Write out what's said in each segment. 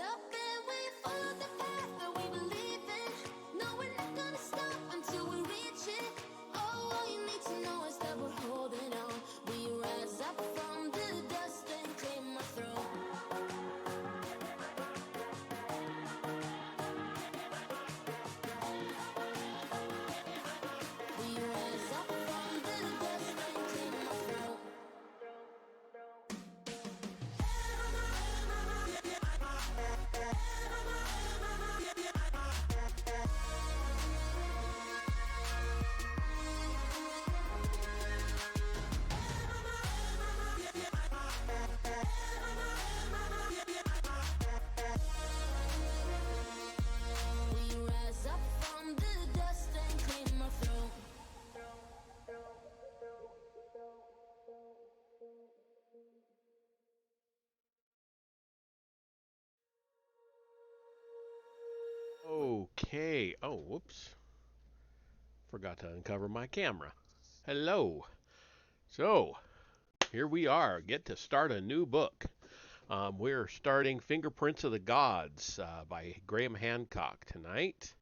up and we follow the path that we believe in. No, we're not gonna stop until we reach it. Oh, all you need to know is that we're holding on. We rise up from the dust and claim our throne. We rise up from the dust and claim our throne. We rise up from the dust and claim our throne. Okay. Oh, whoops. Forgot to uncover my camera. Hello. So, here we are. Get to start a new book. We're starting Fingerprints of the Gods by Graham Hancock tonight.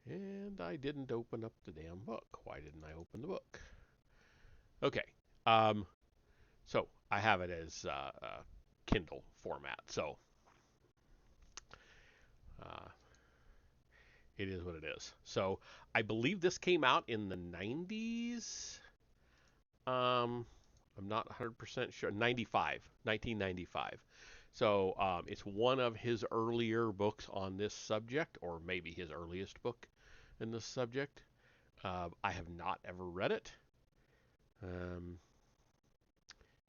And I didn't open up the damn book. Why didn't I open the book? Okay. So, I have it as Kindle format. So, uh, it is what it is. So, I believe this came out in the 90s. I'm not 100% sure. 1995. So it's one of his earlier books on this subject, or maybe his earliest book in this subject. I have not ever read it.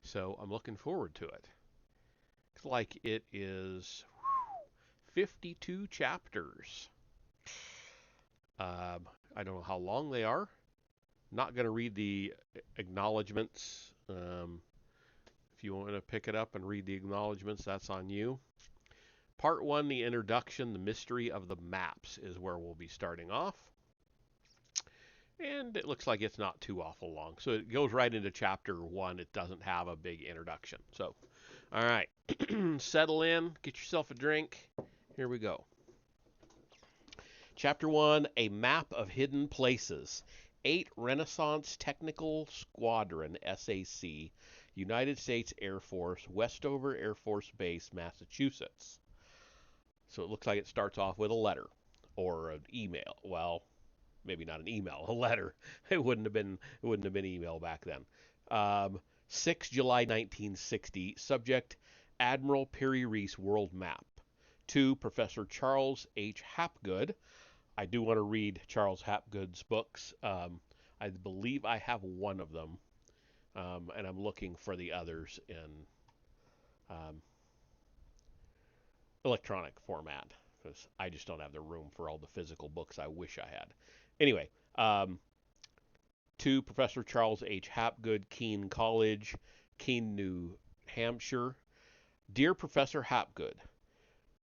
So I'm looking forward to it. Looks like it is 52 chapters. I don't know how long they are. Not going to read the acknowledgments. If you want to pick it up and read the acknowledgments, that's on you. Part 1, the introduction, the mystery of the maps is where we'll be starting off. And it looks like it's not too awful long. So it goes right into chapter 1. It doesn't have a big introduction. So, all right. Settle in, get yourself a drink. Here we go. Chapter 1, a map of hidden places. 8 Renaissance Technical Squadron, SAC, United States Air Force, Westover Air Force Base, Massachusetts. So it looks like it starts off with a letter or an email. Well, maybe not an email, a letter. It wouldn't have been email back then. 6 July 1960. Subject: Admiral Piri Reis World Map. To Professor Charles H. Hapgood. I do want to read Charles Hapgood's books. I believe I have one of them, and I'm looking for the others in electronic format because I just don't have the room for all the physical books I wish I had. Anyway, to Professor Charles H. Hapgood, Keene College, Keene, New Hampshire. Dear Professor Hapgood,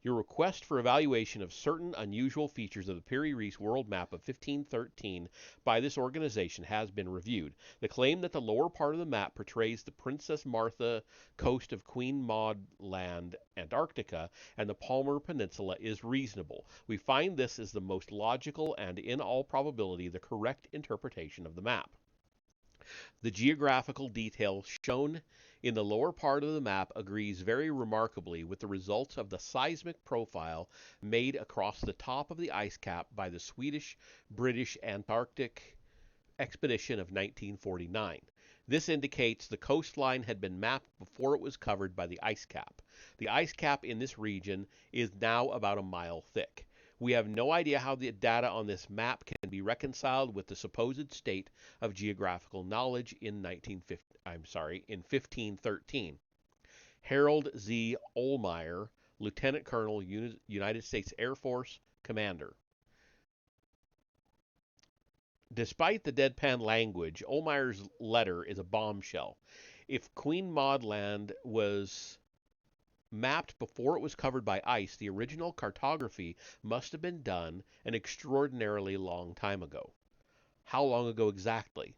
your request for evaluation of certain unusual features of the Piri Reis world map of 1513 by this organization has been reviewed. The claim that the lower part of the map portrays the Princess Martha coast of Queen Maud Land, Antarctica, and the Palmer Peninsula is reasonable. We find this is the most logical and, in all probability, the correct interpretation of the map. The geographical detail shown in the lower part of the map agrees very remarkably with the results of the seismic profile made across the top of the ice cap by the Swedish-British Antarctic expedition of 1949. This indicates the coastline had been mapped before it was covered by the ice cap. The ice cap in this region is now about a mile thick. We have no idea how the data on this map can be reconciled with the supposed state of geographical knowledge in 1513. Harold Z. Ohlmeyer, Lieutenant Colonel, United States Air Force, Commander. Despite the deadpan language, Ohlmeyer's letter is a bombshell. If Queen Maud Land was mapped before it was covered by ice, the original cartography must have been done an extraordinarily long time ago. How long ago exactly?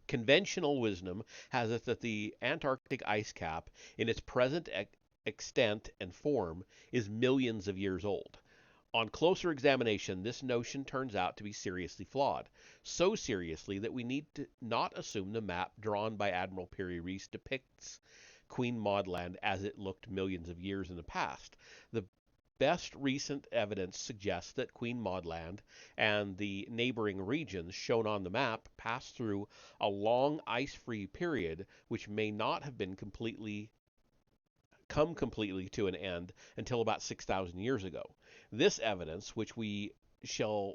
Conventional wisdom has it that the Antarctic ice cap, in its present extent, and form is millions of years old. On closer examination, this notion turns out to be seriously flawed. So seriously that we need to not assume the map drawn by Admiral Piri Reis depicts Queen Maud Land as it looked millions of years in the past. The best recent evidence suggests that Queen Maud Land and the neighboring regions shown on the map passed through a long ice-free period which may not have been come completely to an end until about 6,000 years ago. This evidence, which we shall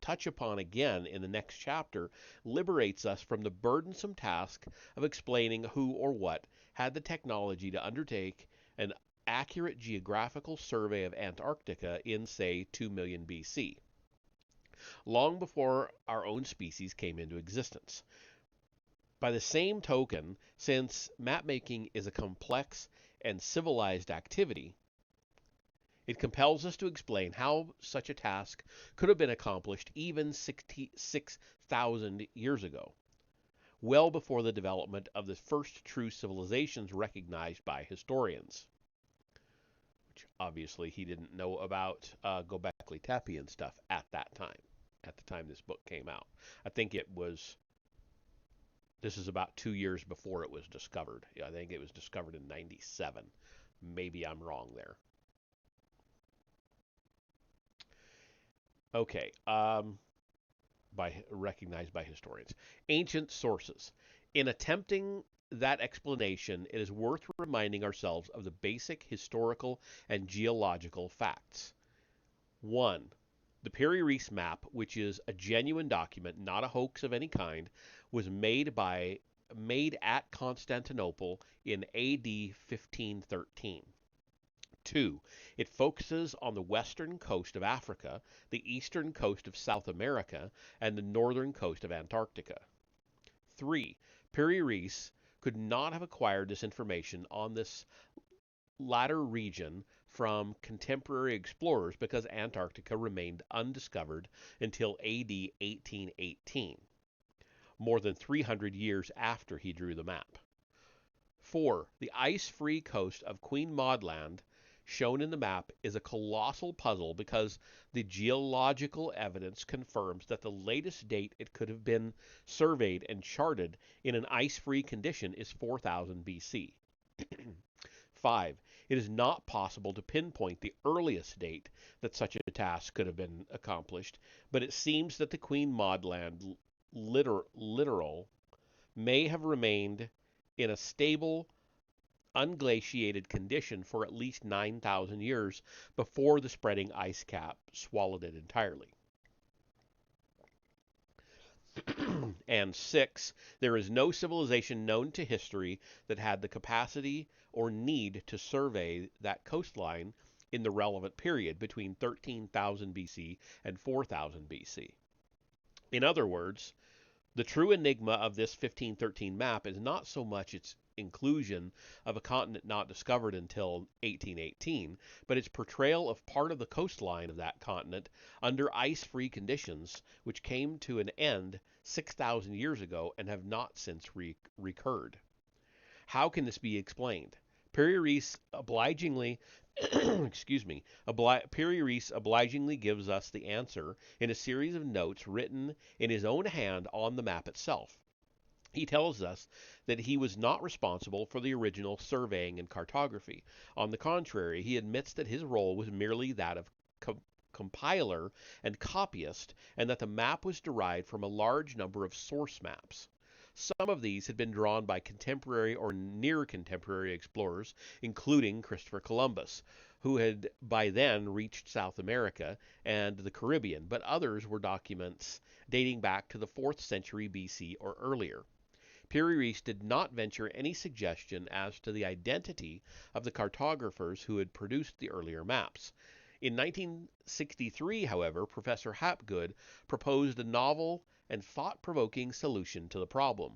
touch upon again in the next chapter, liberates us from the burdensome task of explaining who or what had the technology to undertake an accurate geographical survey of Antarctica in, say, 2 million BC, long before our own species came into existence. By the same token, since mapmaking is a complex and civilized activity, it compels us to explain how such a task could have been accomplished even 66,000 years ago, well before the development of the first true civilizations recognized by historians. Which obviously he didn't know about Göbekli Tepe and stuff at that time, at the time this book came out. I think this is about 2 years before it was discovered. I think it was discovered in 97. Maybe I'm wrong there. Okay, recognized by historians. Ancient sources. In attempting that explanation, it is worth reminding ourselves of the basic historical and geological facts. 1. The Piri Reis map, which is a genuine document, not a hoax of any kind, was made at Constantinople in AD 1513. 2. It focuses on the western coast of Africa, the eastern coast of South America, and the northern coast of Antarctica. 3. Piri Reis could not have acquired this information on this latter region from contemporary explorers because Antarctica remained undiscovered until AD 1818, more than 300 years after he drew the map. 4. The ice-free coast of Queen Maud Land shown in the map is a colossal puzzle because the geological evidence confirms that the latest date it could have been surveyed and charted in an ice-free condition is 4000 BC. 5. It is not possible to pinpoint the earliest date that such a task could have been accomplished, but it seems that the Queen Maud Land littoral may have remained in a stable, unglaciated condition for at least 9,000 years before the spreading ice cap swallowed it entirely. And 6, there is no civilization known to history that had the capacity or need to survey that coastline in the relevant period between 13,000 BC and 4000 BC. In other words, the true enigma of this 1513 map is not so much its inclusion of a continent not discovered until 1818, but its portrayal of part of the coastline of that continent under ice-free conditions which came to an end 6,000 years ago and have not since recurred. How can this be explained? Piri Reis obligingly Piri Reis obligingly gives us the answer in a series of notes written in his own hand on the map itself. He tells us that he was not responsible for the original surveying and cartography. On the contrary, he admits that his role was merely that of compiler and copyist, and that the map was derived from a large number of source maps. Some of these had been drawn by contemporary or near contemporary explorers, including Christopher Columbus, who had by then reached South America and the Caribbean, but others were documents dating back to the 4th century BC or earlier. Piri Reis did not venture any suggestion as to the identity of the cartographers who had produced the earlier maps. In 1963, however, Professor Hapgood proposed a novel and thought-provoking solution to the problem.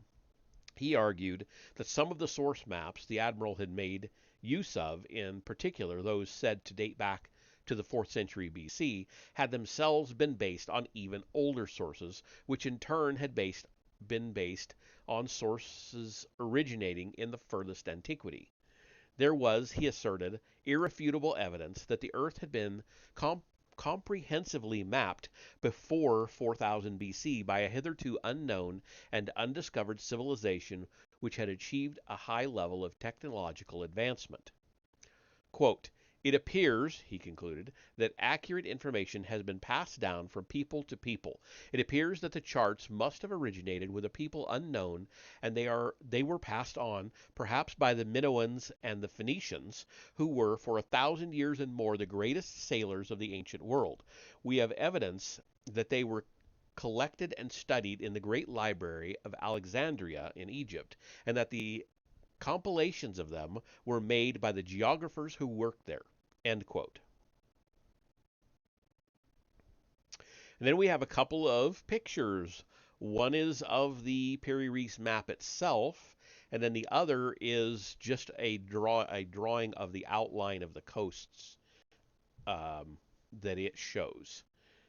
He argued that some of the source maps the Admiral had made use of, in particular those said to date back to the 4th century BC, had themselves been based on even older sources, which in turn had been based on sources originating in the furthest antiquity. There was, he asserted, irrefutable evidence that the Earth had been com- comprehensively mapped before 4000 BC by a hitherto unknown and undiscovered civilization which had achieved a high level of technological advancement. Quote, "It appears," he concluded, "that accurate information has been passed down from people to people. It appears that the charts must have originated with a people unknown, and they were passed on, perhaps by the Minoans and the Phoenicians, who were for 1,000 years and more the greatest sailors of the ancient world. We have evidence that they were collected and studied in the great library of Alexandria in Egypt, and that the compilations of them were made by the geographers who worked there." End quote. And then we have a couple of pictures. One is of the Piri Reis map itself, and then the other is just a drawing of the outline of the coasts that it shows.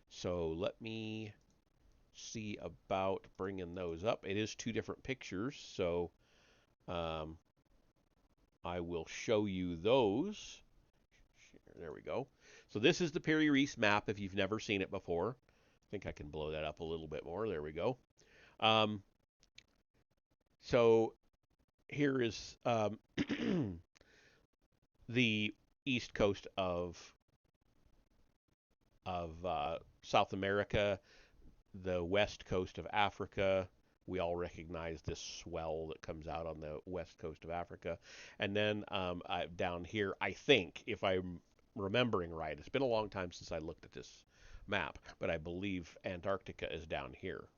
So let me see about bringing those up. It is two different pictures, so um, I will show you those. There we go. So this is the Piri Reis map if you've never seen it before. I think I can blow that up a little bit more. There we go. So here is the east coast of South America, the west coast of Africa. We all recognize this swell that comes out on the west coast of Africa. And then down here, I think, if I'm remembering right, it's been a long time since I looked at this map, but I believe Antarctica is down here.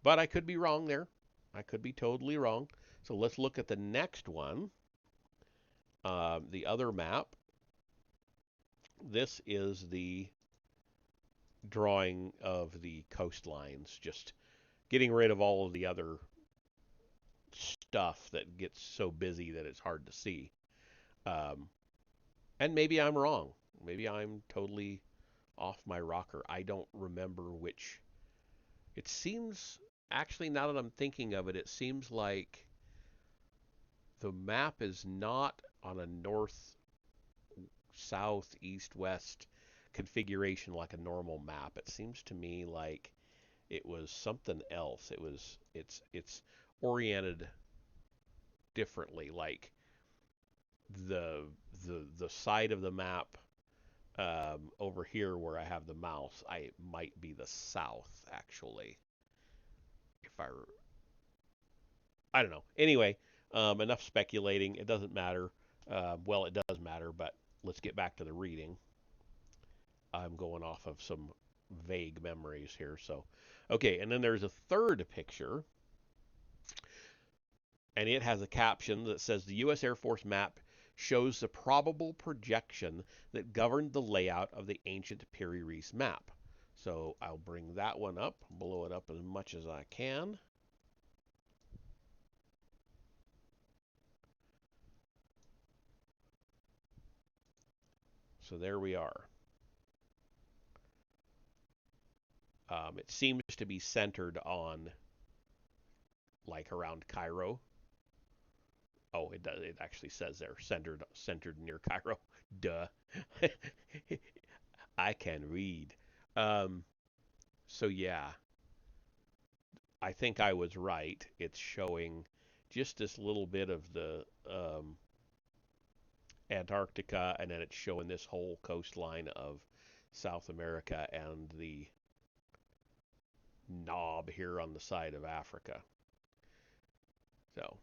But I could be wrong there. I could be totally wrong. So let's look at the next one, the other map. This is the drawing of the coastlines, just getting rid of all of the other stuff that gets so busy that it's hard to see. Um, and maybe I'm wrong. Maybe I'm totally off my rocker. I don't remember which. It seems, actually, now that I'm thinking of it, it seems like the map is not on a north, south, east, west configuration like a normal map. It seems to me like it was something else. It's oriented differently. Like the the side of the map over here where I have the mouse, I might be the south actually. If I don't know. Anyway, enough speculating. It doesn't matter. Well, it does matter, but let's get back to the reading. I'm going off of some vague memories here. So, okay, and then there's a third picture, and it has a caption that says the U.S. Air Force map shows the probable projection that governed the layout of the ancient Piri Reis map. So I'll bring that one up, blow it up as much as I can. So there we are. It seems to be centered on, like, around Cairo. Oh, it does. It actually says there, centered near Cairo. Duh. I can read. Um, so yeah, I think I was right. It's showing just this little bit of the Antarctica, and then it's showing this whole coastline of South America and the knob here on the side of Africa. So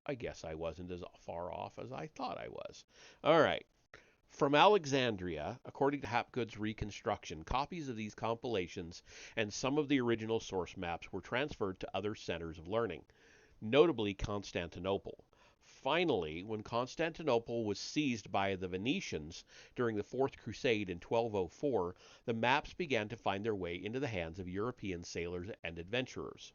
I guess I wasn't as far off as I thought I was. All right. From Alexandria, according to Hapgood's reconstruction, copies of these compilations and some of the original source maps were transferred to other centers of learning, notably Constantinople. Finally, when Constantinople was seized by the Venetians during the Fourth Crusade in 1204, the maps began to find their way into the hands of European sailors and adventurers.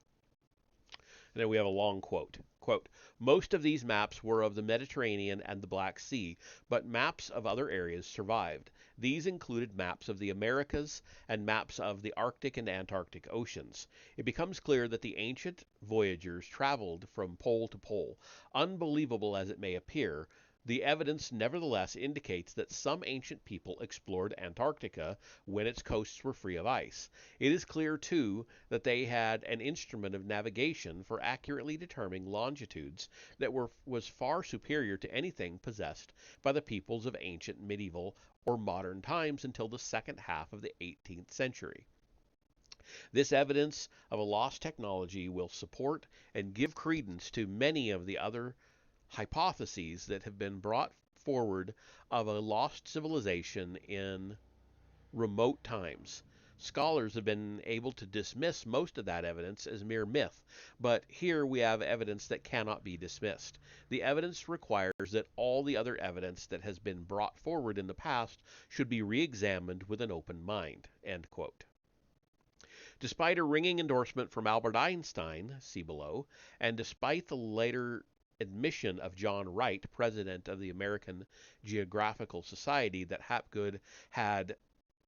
And then we have a long quote. Quote, most of these maps were of the Mediterranean and the Black Sea, but maps of other areas survived. These included maps of the Americas and maps of the Arctic and Antarctic oceans. It becomes clear that the ancient voyagers traveled from pole to pole. Unbelievable as it may appear, the evidence nevertheless indicates that some ancient people explored Antarctica when its coasts were free of ice. It is clear, too, that they had an instrument of navigation for accurately determining longitudes that was far superior to anything possessed by the peoples of ancient, medieval, or modern times until the second half of the 18th century. This evidence of a lost technology will support and give credence to many of the other hypotheses that have been brought forward of a lost civilization in remote times. Scholars have been able to dismiss most of that evidence as mere myth, but here we have evidence that cannot be dismissed. The evidence requires that all the other evidence that has been brought forward in the past should be re-examined with an open mind. End quote. Despite a ringing endorsement from Albert Einstein, see below, and despite the later admission of John Wright, president of the American Geographical Society, that Hapgood had,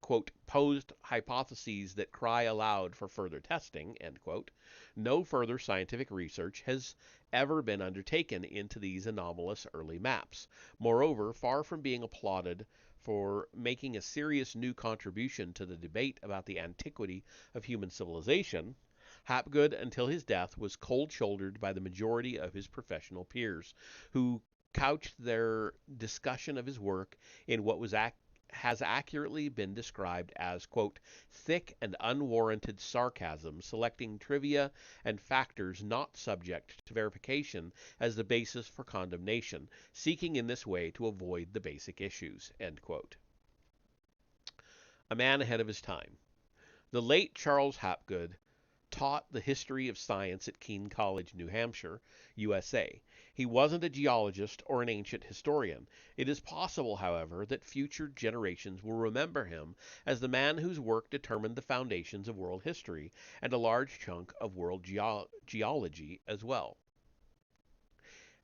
quote, posed hypotheses that cry aloud for further testing, end quote, no further scientific research has ever been undertaken into these anomalous early maps. Moreover, far from being applauded for making a serious new contribution to the debate about the antiquity of human civilization, Hapgood, until his death, was cold-shouldered by the majority of his professional peers, who couched their discussion of his work in what has accurately been described as, quote, thick and unwarranted sarcasm, selecting trivia and factors not subject to verification as the basis for condemnation, seeking in this way to avoid the basic issues, end quote. A man ahead of his time. The late Charles Hapgood taught the history of science at Keene College, New Hampshire, USA. He wasn't a geologist or an ancient historian. It is possible, however, that future generations will remember him as the man whose work determined the foundations of world history and a large chunk of world geology as well.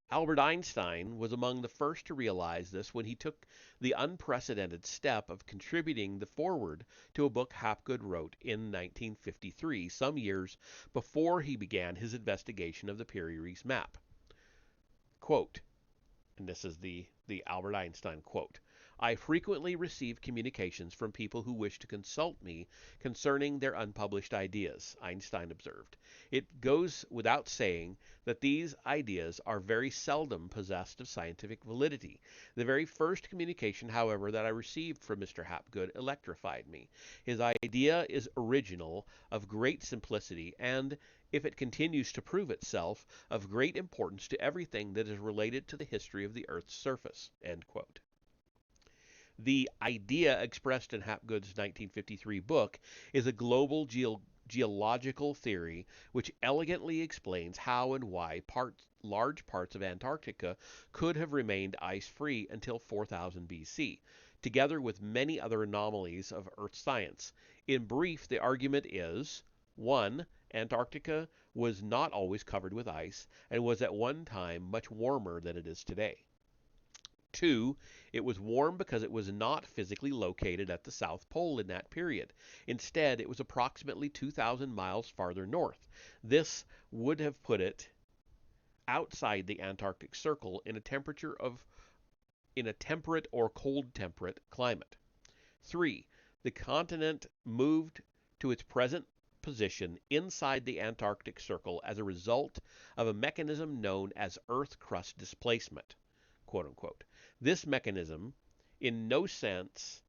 Albert Einstein was among the first to realize this when he took the unprecedented step of contributing the foreword to a book Hapgood wrote in 1953, some years before he began his investigation of the Piri-Reis map. Quote, and this is the Albert Einstein quote, I frequently receive communications from people who wish to consult me concerning their unpublished ideas, Einstein observed. It goes without saying that these ideas are very seldom possessed of scientific validity. The very first communication, however, that I received from Mr. Hapgood electrified me. His idea is original, of great simplicity, and, if it continues to prove itself, of great importance to everything that is related to the history of the Earth's surface. End quote. The idea expressed in Hapgood's 1953 book is a global geological theory which elegantly explains how and why large parts of Antarctica could have remained ice-free until 4000 BC, together with many other anomalies of Earth science. In brief, the argument is, 1. Antarctica was not always covered with ice and was at one time much warmer than it is today. 2. It was warm because it was not physically located at the South Pole in that period. Instead, it was approximately 2,000 miles farther north. This would have put it outside the Antarctic Circle in a temperate or cold temperate climate. 3. The continent moved to its present position inside the Antarctic Circle as a result of a mechanism known as Earth crust displacement, quote unquote. This mechanism, in no sense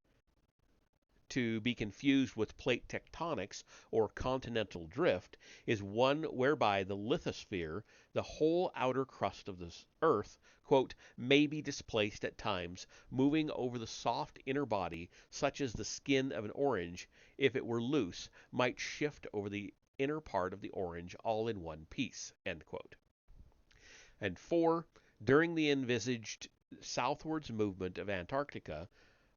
to be confused with plate tectonics or continental drift, is one whereby the lithosphere, the whole outer crust of the Earth, quote, may be displaced at times, moving over the soft inner body, such as the skin of an orange, if it were loose, might shift over the inner part of the orange all in one piece, end quote. And 4, during the envisaged southwards movement of Antarctica,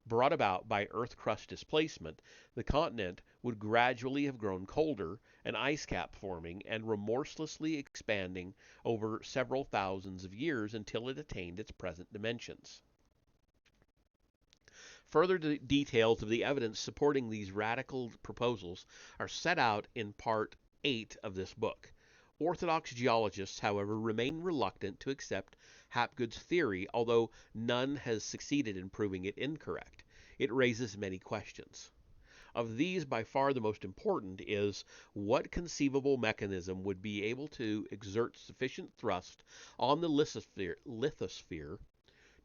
brought about by Earth crust displacement, the continent would gradually have grown colder, an ice cap forming and remorselessly expanding over several thousands of years until it attained its present dimensions. Further details of the evidence supporting these radical proposals are set out in Part 8 of this book. Orthodox geologists, however, remain reluctant to accept Hapgood's theory, although none has succeeded in proving it incorrect. It raises many questions. Of these, by far the most important is what conceivable mechanism would be able to exert sufficient thrust on the lithosphere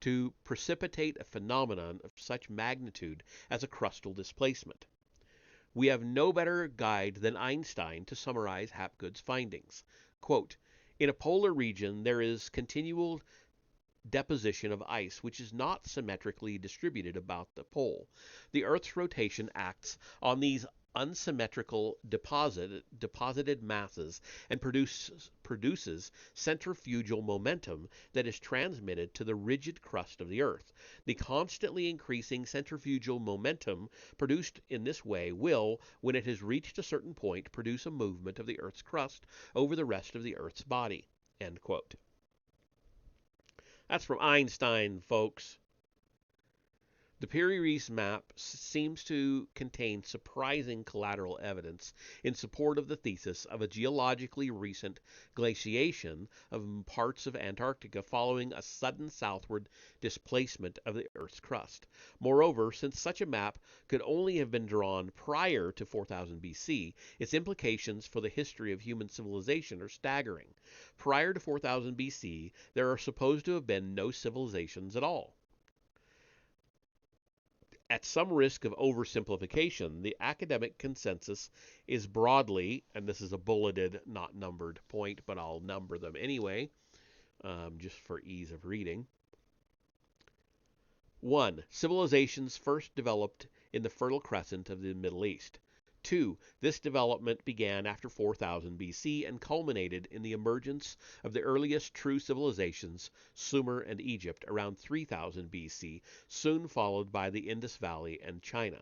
to precipitate a phenomenon of such magnitude as a crustal displacement. We have no better guide than Einstein to summarize Hapgood's findings. Quote, in a polar region, there is continual deposition of ice which is not symmetrically distributed about the pole. The Earth's rotation acts on these unsymmetrical deposited masses and produces centrifugal momentum that is transmitted to the rigid crust of the Earth. The constantly increasing centrifugal momentum produced in this way will, when it has reached a certain point, produce a movement of the Earth's crust over the rest of the Earth's body. End quote. That's from Einstein, folks. The Piri-Reis map seems to contain surprising collateral evidence in support of the thesis of a geologically recent glaciation of parts of Antarctica following a sudden southward displacement of the Earth's crust. Moreover, since such a map could only have been drawn prior to 4000 BC, its implications for the history of human civilization are staggering. Prior to 4000 BC, there are supposed to have been no civilizations at all. At some risk of oversimplification, the academic consensus is broadly, and this is a bulleted, not numbered point, but I'll number them anyway, just for ease of reading. 1. Civilizations first developed in the Fertile Crescent of the Middle East. 2. This development began after 4000 BC and culminated in the emergence of the earliest true civilizations, Sumer and Egypt, around 3000 BC, soon followed by the Indus Valley and China.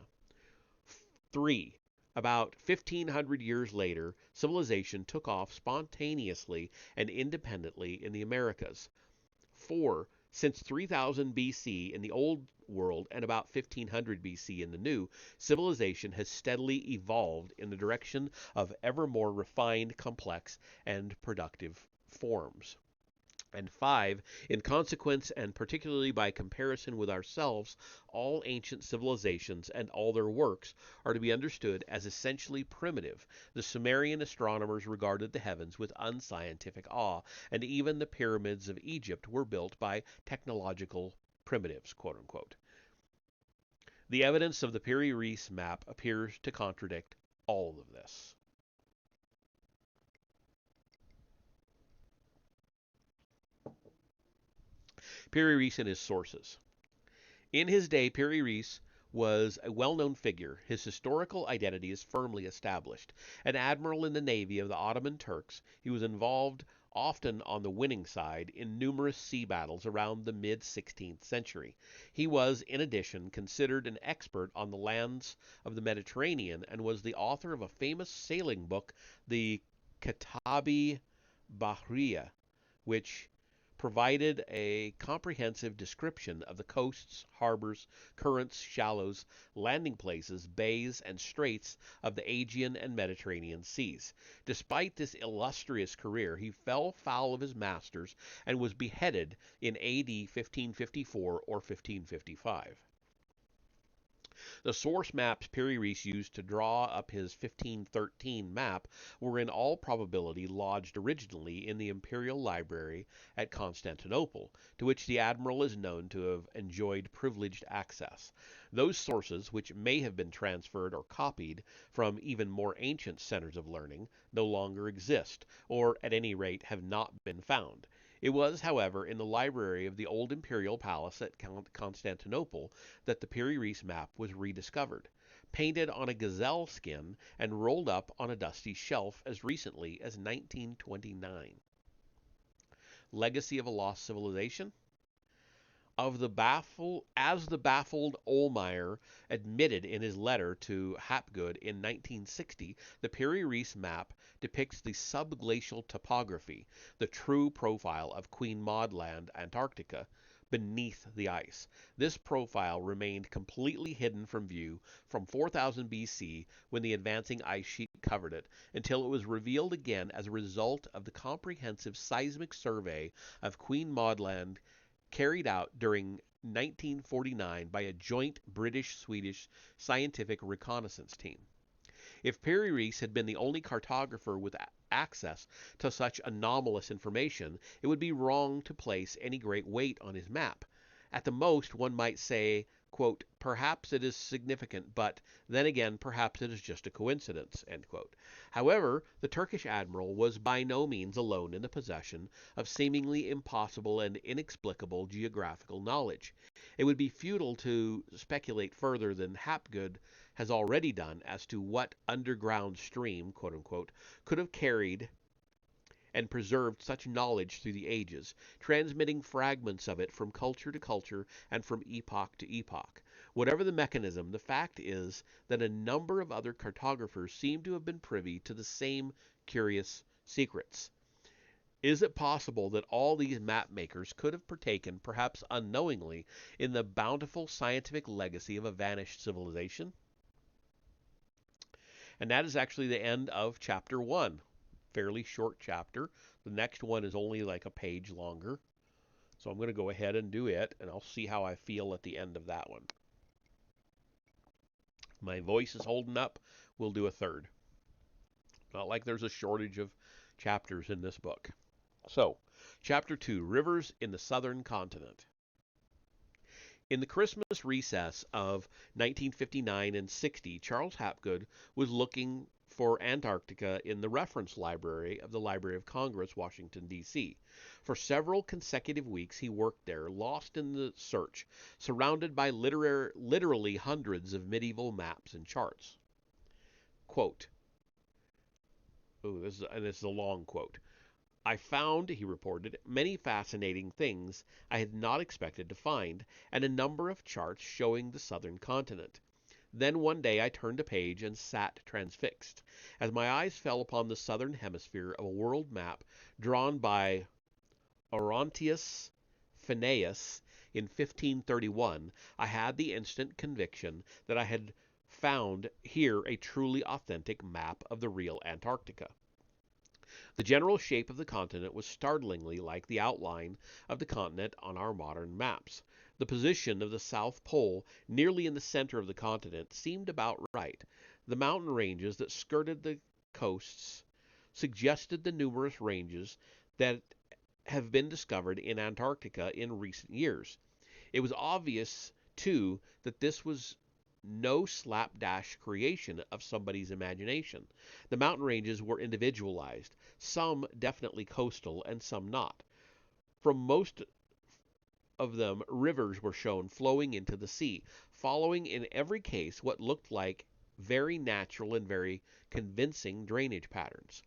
3. About 1500 years later, civilization took off spontaneously and independently in the Americas. 4. Since 3000 BC in the Old World and about 1500 BC in the New, civilization has steadily evolved in the direction of ever more refined, complex, and productive forms. And 5, in consequence and particularly by comparison with ourselves, all ancient civilizations and all their works are to be understood as essentially primitive. The Sumerian astronomers regarded the heavens with unscientific awe, and even the pyramids of Egypt were built by technological primitives, quote unquote. The evidence of the Piri-Reis map appears to contradict all of this. Piri-Reis and his sources. In his day, Piri-Reis was a well-known figure. His historical identity is firmly established. An admiral in the navy of the Ottoman Turks, he was involved, often on the winning side, in numerous sea battles around the mid-16th century. He was, in addition, considered an expert on the lands of the Mediterranean and was the author of a famous sailing book, the Kitabi Bahriya, which provided a comprehensive description of the coasts, harbors, currents, shallows, landing places, bays, and straits of the Aegean and Mediterranean seas. Despite this illustrious career, he fell foul of his masters and was beheaded in A.D. 1554 or 1555. The source maps Piri-Reis used to draw up his 1513 map were in all probability lodged originally in the Imperial Library at Constantinople, to which the admiral is known to have enjoyed privileged access. Those sources, which may have been transferred or copied from even more ancient centers of learning, no longer exist, or at any rate have not been found. It was, however, in the library of the old imperial palace at Constantinople that the Piri-Reis map was rediscovered, painted on a gazelle skin and rolled up on a dusty shelf as recently as 1929. Legacy of a Lost Civilization? As the baffled Ohlmeyer admitted in his letter to Hapgood in 1960, the Piri-Reis map depicts the subglacial topography, the true profile of Queen Maud Land, Antarctica, beneath the ice. This profile remained completely hidden from view from 4000 BC, when the advancing ice sheet covered it, until it was revealed again as a result of the comprehensive seismic survey of Queen Maud Land carried out during 1949 by a joint British-Swedish scientific reconnaissance team. If Piri-Reis had been the only cartographer with access to such anomalous information, it would be wrong to place any great weight on his map. At the most, one might say, quote, "Perhaps it is significant, but then again, perhaps it is just a coincidence." End quote. However, the Turkish admiral was by no means alone in the possession of seemingly impossible and inexplicable geographical knowledge. It would be futile to speculate further than Hapgood has already done as to what underground stream, quote unquote, could have carried and preserved such knowledge through the ages, transmitting fragments of it from culture to culture and from epoch to epoch. Whatever the mechanism, the fact is that a number of other cartographers seem to have been privy to the same curious secrets. Is it possible that all these map makers could have partaken, perhaps unknowingly, in the bountiful scientific legacy of a vanished civilization? And that is actually the end of chapter 1. Fairly short chapter. The next one is only like a page longer. So I'm going to go ahead and do it, and I'll see how I feel at the end of that one. My voice is holding up. We'll do a third. Not like there's a shortage of chapters in this book. So, chapter 2, Rivers in the Southern Continent. In the Christmas recess of 1959 and 60, Charles Hapgood was looking for Antarctica in the reference library of the Library of Congress, Washington, D.C. For several consecutive weeks he worked there, lost in the search, surrounded by literally hundreds of medieval maps and charts. Quote, this is a long quote. "I found," he reported, "many fascinating things I had not expected to find, and a number of charts showing the southern continent. Then one day I turned a page and sat transfixed, as my eyes fell upon the southern hemisphere of a world map drawn by Orontius Phineas in 1531. I had the instant conviction that I had found here a truly authentic map of the real Antarctica. The general shape of the continent was startlingly like the outline of the continent on our modern maps. The position of the South Pole, nearly in the center of the continent, seemed about right. The mountain ranges that skirted the coasts suggested the numerous ranges that have been discovered in Antarctica in recent years. It was obvious, too, that this was no slapdash creation of somebody's imagination. The mountain ranges were individualized, some definitely coastal and some not. From most of them, rivers were shown flowing into the sea, following in every case what looked like very natural and very convincing drainage patterns.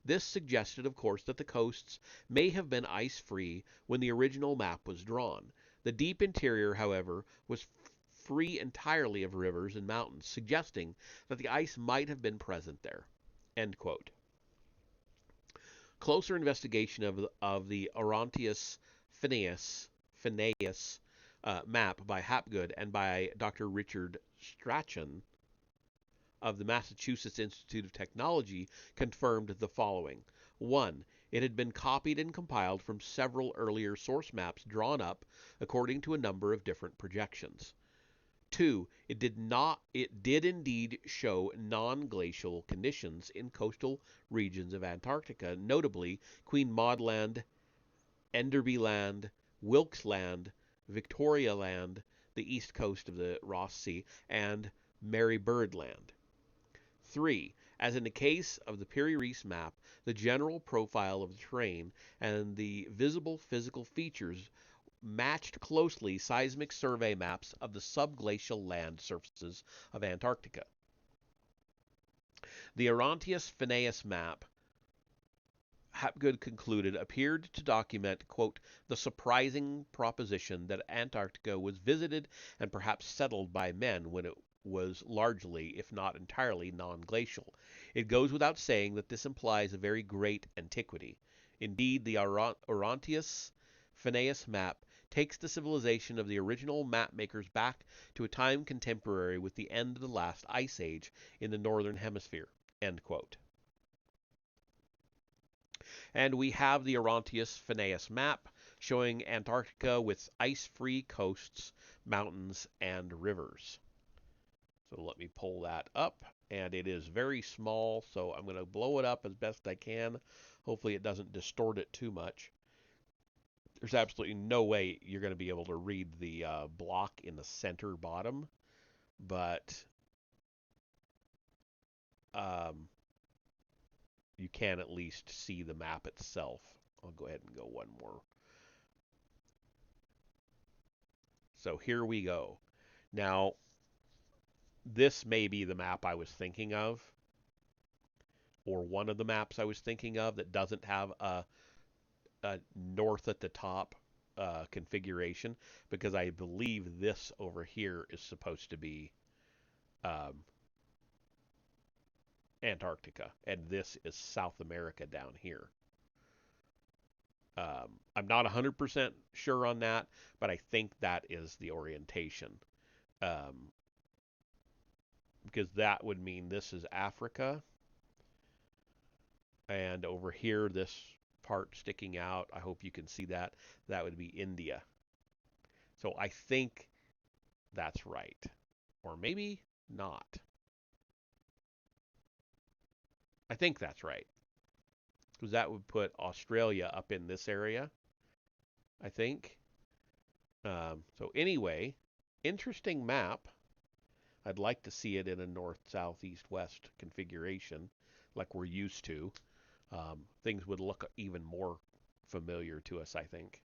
This suggested, of course, that the coasts may have been ice-free when the original map was drawn. The deep interior, however, was free entirely of rivers and mountains, suggesting that the ice might have been present there." End quote. Closer investigation of the Orontius Phineas map by Hapgood and by Dr. Richard Strachan of the Massachusetts Institute of Technology confirmed the following. 1. It had been copied and compiled from several earlier source maps drawn up according to a number of different projections. 2. It did indeed show non-glacial conditions in coastal regions of Antarctica, notably Queen Maud Land, Enderby Land, Wilkes Land, Victoria Land, the east coast of the Ross Sea, and Mary Bird Land. 3. As in the case of the Piri-Reis map, the general profile of the terrain and the visible physical features matched closely seismic survey maps of the subglacial land surfaces of Antarctica. The Orontius Phineas map Hapgood concluded, appeared to document, quote, the surprising proposition that Antarctica was visited and perhaps settled by men when it was largely, if not entirely, non-glacial. It goes without saying that this implies a very great antiquity. Indeed, the Orontius Phineas map takes the civilization of the original map makers back to a time contemporary with the end of the last ice age in the northern hemisphere. End quote. And we have the Orontius Phineas map showing Antarctica with ice-free coasts, mountains, and rivers. So let me pull that up, and it is very small, so I'm going to blow it up as best I can. Hopefully it doesn't distort it too much. There's absolutely no way you're going to be able to read the block in the center bottom, but you can at least see the map itself. I'll go ahead and go one more. So here we go. Now, this may be the map I was thinking of, or one of the maps I was thinking of that doesn't have a north at the top configuration, because I believe this over here is supposed to be Antarctica, and this is South America down here. I'm not 100% sure on that, but I think that is the orientation. Because that would mean this is Africa, and over here, this part sticking out, I hope you can see that, that would be India. So I think that's right. Or maybe not. I think that's right. Because that would put Australia up in this area, I think. So anyway, interesting map. I'd like to see it in a north, south, east, west configuration like we're used to. Things would look even more familiar to us, I think.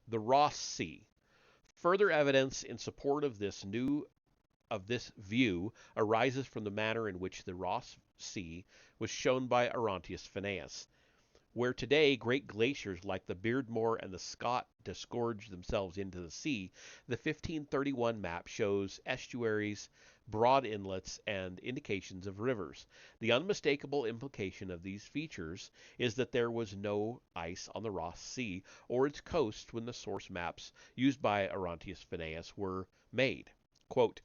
The Ross Sea. Further evidence in support of this view arises from the manner in which the Ross Sea was shown by Orontius Phineas. Where today great glaciers like the Beardmore and the Scott disgorge themselves into the sea, the 1531 map shows estuaries, broad inlets, and indications of rivers. The unmistakable implication of these features is that there was no ice on the Ross Sea or its coasts when the source maps used by Orontius Phineas were made. Quote,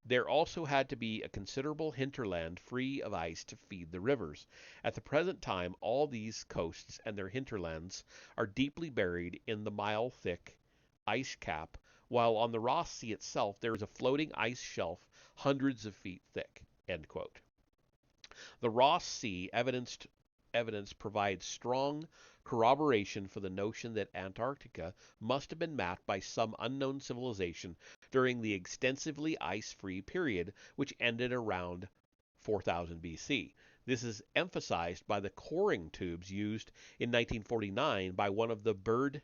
there also had to be a considerable hinterland free of ice to feed the rivers. At the present time, all these coasts and their hinterlands are deeply buried in the mile-thick ice cap, while on the Ross Sea itself there is a floating ice shelf hundreds of feet thick. End quote. The Ross Sea evidence provides strong corroboration for the notion that Antarctica must have been mapped by some unknown civilization during the extensively ice-free period which ended around 4000 BC. This is emphasized by the coring tubes used in 1949 by one of the Byrd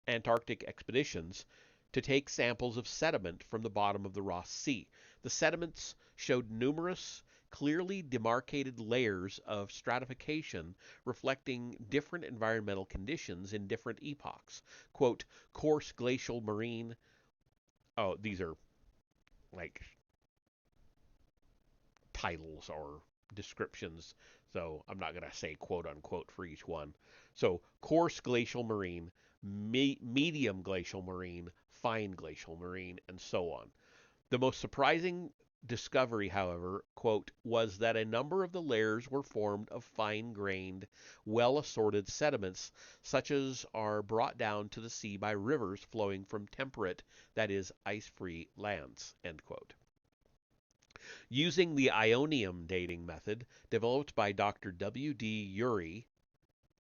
Antarctic expeditions to take samples of sediment from the bottom of the Ross Sea. The sediments showed numerous clearly demarcated layers of stratification reflecting different environmental conditions in different epochs. Quote, coarse glacial marine. Oh, these are like titles or descriptions, so I'm not going to say quote unquote for each one. So, coarse glacial marine, medium glacial marine, fine glacial marine, and so on. The most surprising discovery, however, quote, was that a number of the layers were formed of fine-grained, well-assorted sediments, such as are brought down to the sea by rivers flowing from temperate, that is, ice-free lands, end quote. Using the Ionium dating method developed by Dr. W.D. Urry,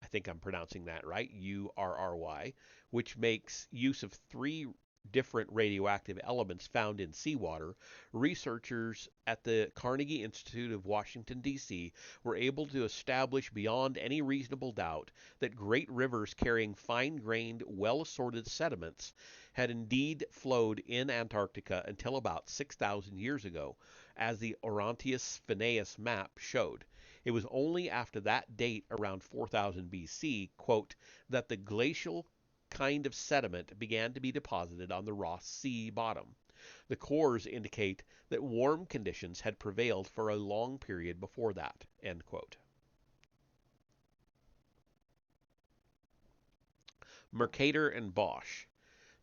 I think I'm pronouncing that right, Urry, which makes use of 3 different radioactive elements found in seawater, researchers at the Carnegie Institute of Washington, D.C. were able to establish beyond any reasonable doubt that great rivers carrying fine grained, well assorted sediments had indeed flowed in Antarctica until about 6,000 years ago, as the Orontius Phineas map showed. It was only after that date, around 4000 BC, quote, that the glacial kind of sediment began to be deposited on the Ross Sea bottom. The cores indicate that warm conditions had prevailed for a long period before that. End quote. Mercator and Bosch.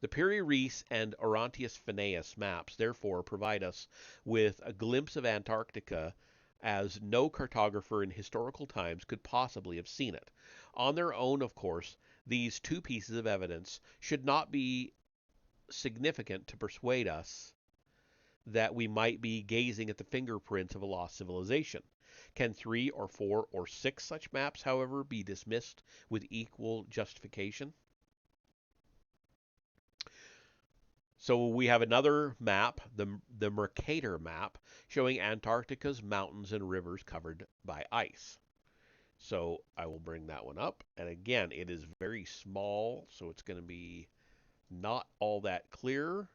The Piri-Reis and Orontius Phineas maps therefore provide us with a glimpse of Antarctica as no cartographer in historical times could possibly have seen it. On their own, of course, these two pieces of evidence should not be significant to persuade us that we might be gazing at the fingerprints of a lost civilization. Can 3 or 4 or 6 such maps, however, be dismissed with equal justification? So we have another map, the Mercator map, showing Antarctica's mountains and rivers covered by ice. So I will bring that one up. And again, it is very small, so it's going to be not all that clear.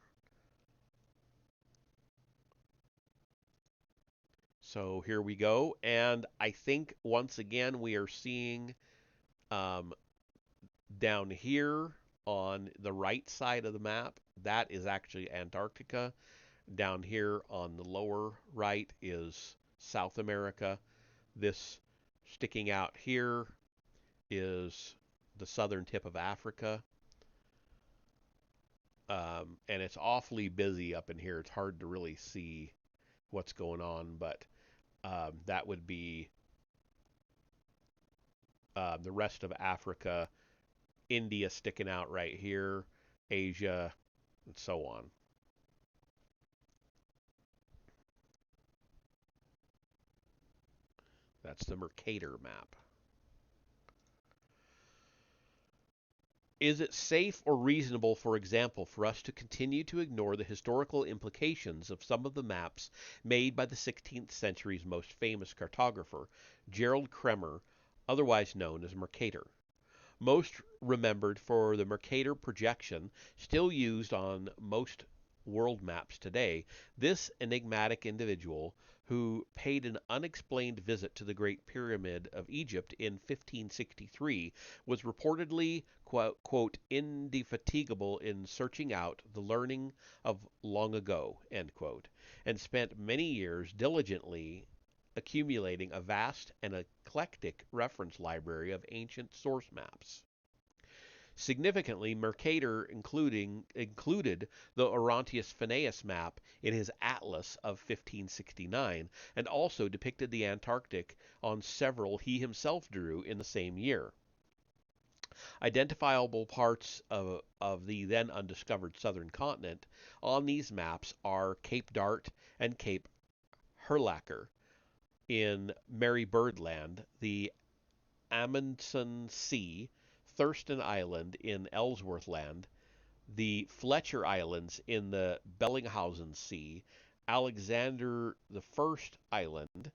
So here we go. And I think once again we are seeing um, down here on the right side of the map, that is actually Antarctica. Down here on the lower right is South America. This sticking out here is the southern tip of Africa. And it's awfully busy up in here. It's hard to really see what's going on, but that would be the rest of Africa, India sticking out right here, Asia, and so on. That's the Mercator map. Is it safe or reasonable, for example, for us to continue to ignore the historical implications of some of the maps made by the 16th century's most famous cartographer, Gerald Kremer, otherwise known as Mercator? Most remembered for the Mercator projection still used on most world maps today, this enigmatic individual who paid an unexplained visit to the Great Pyramid of Egypt in 1563 was reportedly, quote, indefatigable in searching out the learning of long ago, end quote, and spent many years diligently accumulating a vast and eclectic reference library of ancient source maps. Significantly, Mercator included the Orontius Phineas map in his Atlas of 1569, and also depicted the Antarctic on several he himself drew in the same year. Identifiable parts of the then undiscovered southern continent on these maps are Cape Dart and Cape Herlacher in Mary Bird Land, the Amundsen Sea, Thurston Island in Ellsworth Land, the Fletcher Islands in the Bellinghausen Sea, Alexander I Island,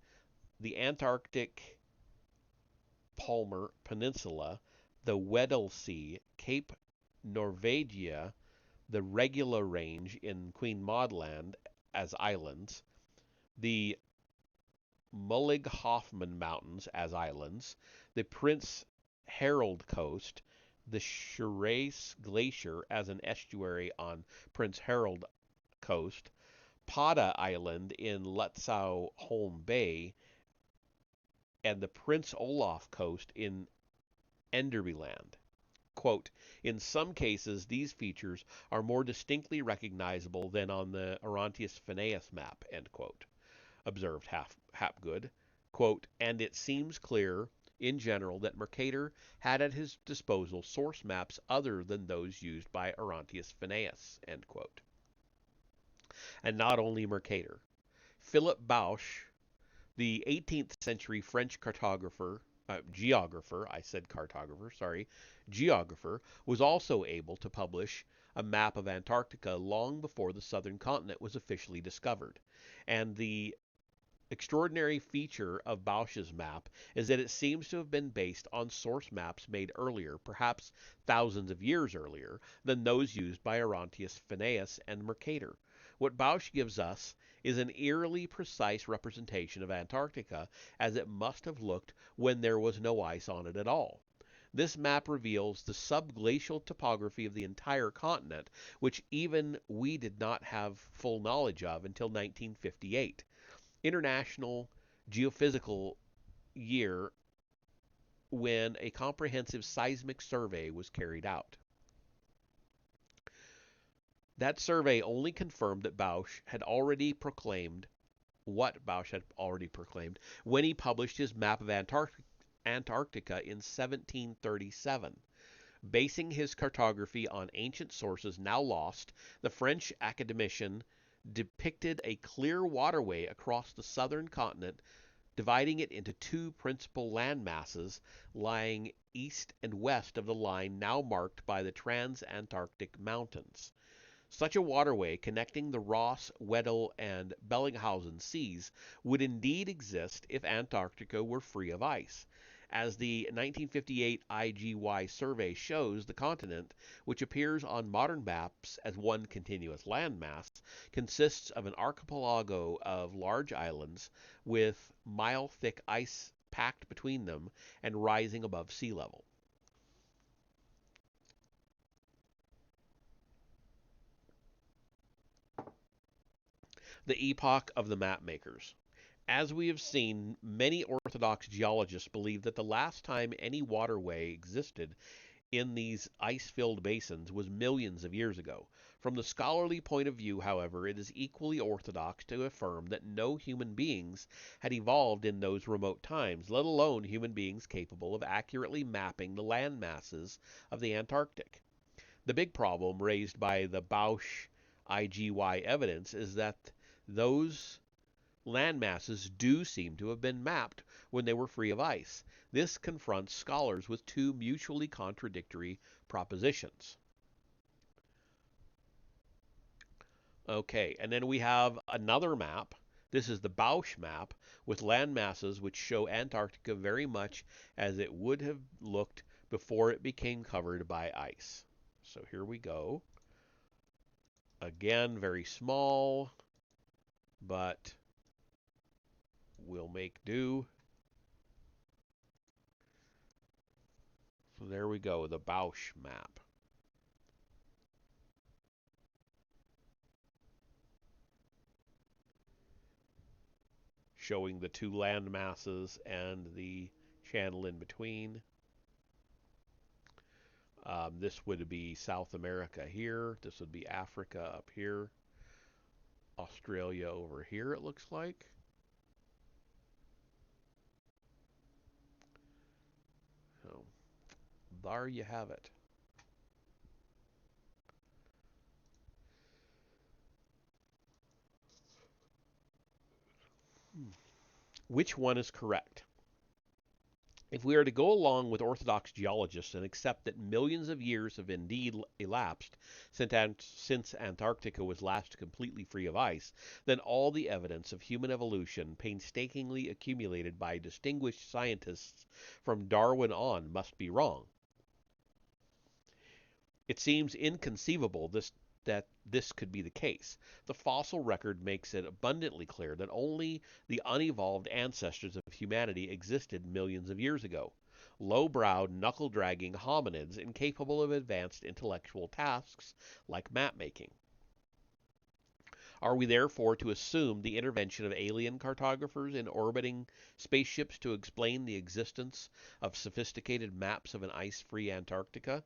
the Antarctic Palmer Peninsula, the Weddell Sea, Cape Norvegia, the Regula Range in Queen Maud Land as islands, the Mullig-Hoffman Mountains as islands, the Prince Harold Coast, the Shiraz Glacier as an estuary on Prince Harold Coast, Pada Island in Lutzow Holm Bay, and the Prince Olaf Coast in Enderbyland. Quote, in some cases, these features are more distinctly recognizable than on the Orontius Phineas map, end quote, observed Hapgood. Quote, and it seems clear, in general, that Mercator had at his disposal source maps other than those used by Orontius Phineas, end quote. And not only Mercator. Philip Bausch, the 18th century French cartographer, geographer, I said cartographer, sorry, geographer, was also able to publish a map of Antarctica long before the southern continent was officially discovered. And the extraordinary feature of Bausch's map is that it seems to have been based on source maps made earlier, perhaps thousands of years earlier, than those used by Orontius Phineas and Mercator. What Bausch gives us is an eerily precise representation of Antarctica as it must have looked when there was no ice on it at all. This map reveals the subglacial topography of the entire continent, which even we did not have full knowledge of until 1958. International Geophysical Year, when a comprehensive seismic survey was carried out. That survey only confirmed that Bausch had already proclaimed what Bausch had already proclaimed when he published his map of Antarctica in 1737. Basing his cartography on ancient sources now lost, the French academician depicted a clear waterway across the southern continent, dividing it into two principal land masses lying east and west of the line now marked by the Transantarctic Mountains. Such a waterway connecting the Ross, Weddell, and Bellinghausen seas would indeed exist if Antarctica were free of ice. As the 1958 IGY survey shows, the continent, which appears on modern maps as one continuous landmass, consists of an archipelago of large islands with mile-thick ice packed between them and rising above sea level. The epoch of the map makers. As we have seen, many Orthodox geologists believe that the last time any waterway existed in these ice-filled basins was millions of years ago. From the scholarly point of view, however, it is equally orthodox to affirm that no human beings had evolved in those remote times, let alone human beings capable of accurately mapping the land masses of the Antarctic. The big problem raised by the Bausch IGY evidence is that those land masses do seem to have been mapped when they were free of ice. This confronts scholars with two mutually contradictory propositions. Okay, and then we have another map. This is the Bausch map with land masses which show Antarctica very much as it would have looked before it became covered by ice. So here we go. Again, very small, but we'll make do. So there we go, the Bausch map. Showing the two land masses and the channel in between. This would be South America here. This would be Africa up here. Australia over here, it looks like. So there you have it. Which one is correct? If we are to go along with Orthodox geologists and accept that millions of years have indeed elapsed since Antarctica was last completely free of ice, then all the evidence of human evolution painstakingly accumulated by distinguished scientists from Darwin on must be wrong. It seems inconceivable that this could be the case. The fossil record makes it abundantly clear that only the unevolved ancestors of humanity existed millions of years ago. Low-browed, knuckle-dragging hominids incapable of advanced intellectual tasks like map-making. Are we therefore to assume the intervention of alien cartographers in orbiting spaceships to explain the existence of sophisticated maps of an ice-free Antarctica?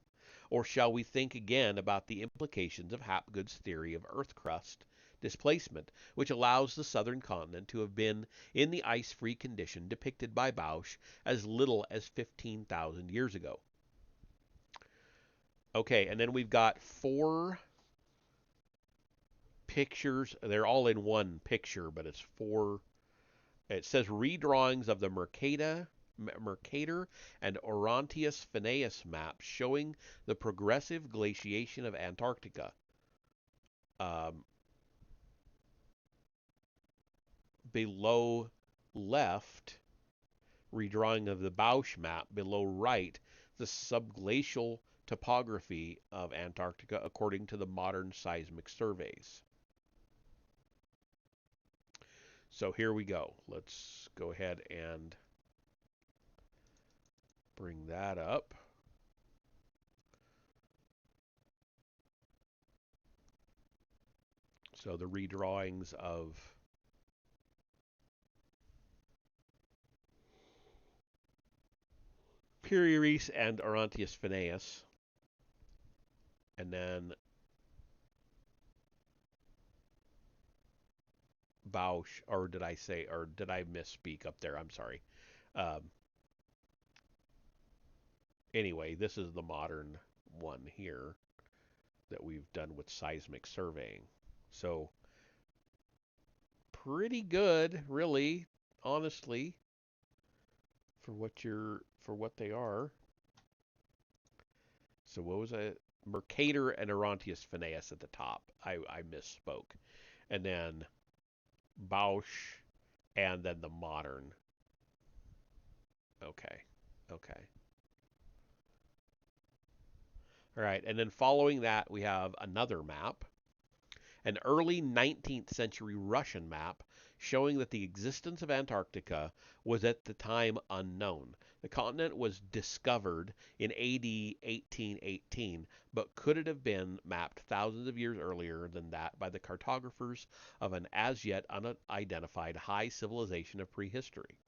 Or shall we think again about the implications of Hapgood's theory of Earth crust displacement, which allows the southern continent to have been in the ice-free condition depicted by Bausch as little as 15,000 years ago? Okay, and then we've got four pictures. They're all in one picture, but it's four. It says redrawings of the Mercator Mercator and Orontius Phineas maps showing the progressive glaciation of Antarctica. Um, Below left, redrawing of the Bausch map. Below right, the subglacial topography of Antarctica according to the modern seismic surveys. So here we go. Let's go ahead and bring that up. So the redrawings of Piri and Orontius Phineas, and then Bausch, or did I say, or did I misspeak up there? I'm sorry. Um, anyway, this is the modern one here that we've done with seismic surveying. So pretty good, really, honestly, for what they are. So what was it? Mercator and Orontius Phineas at the top. I misspoke. And then Bausch, and then the modern. Okay. Okay. All right. And then following that, we have another map, an early 19th century Russian map showing that the existence of Antarctica was at the time unknown. The continent was discovered in AD 1818, but could it have been mapped thousands of years earlier than that by the cartographers of an as yet unidentified high civilization of prehistory?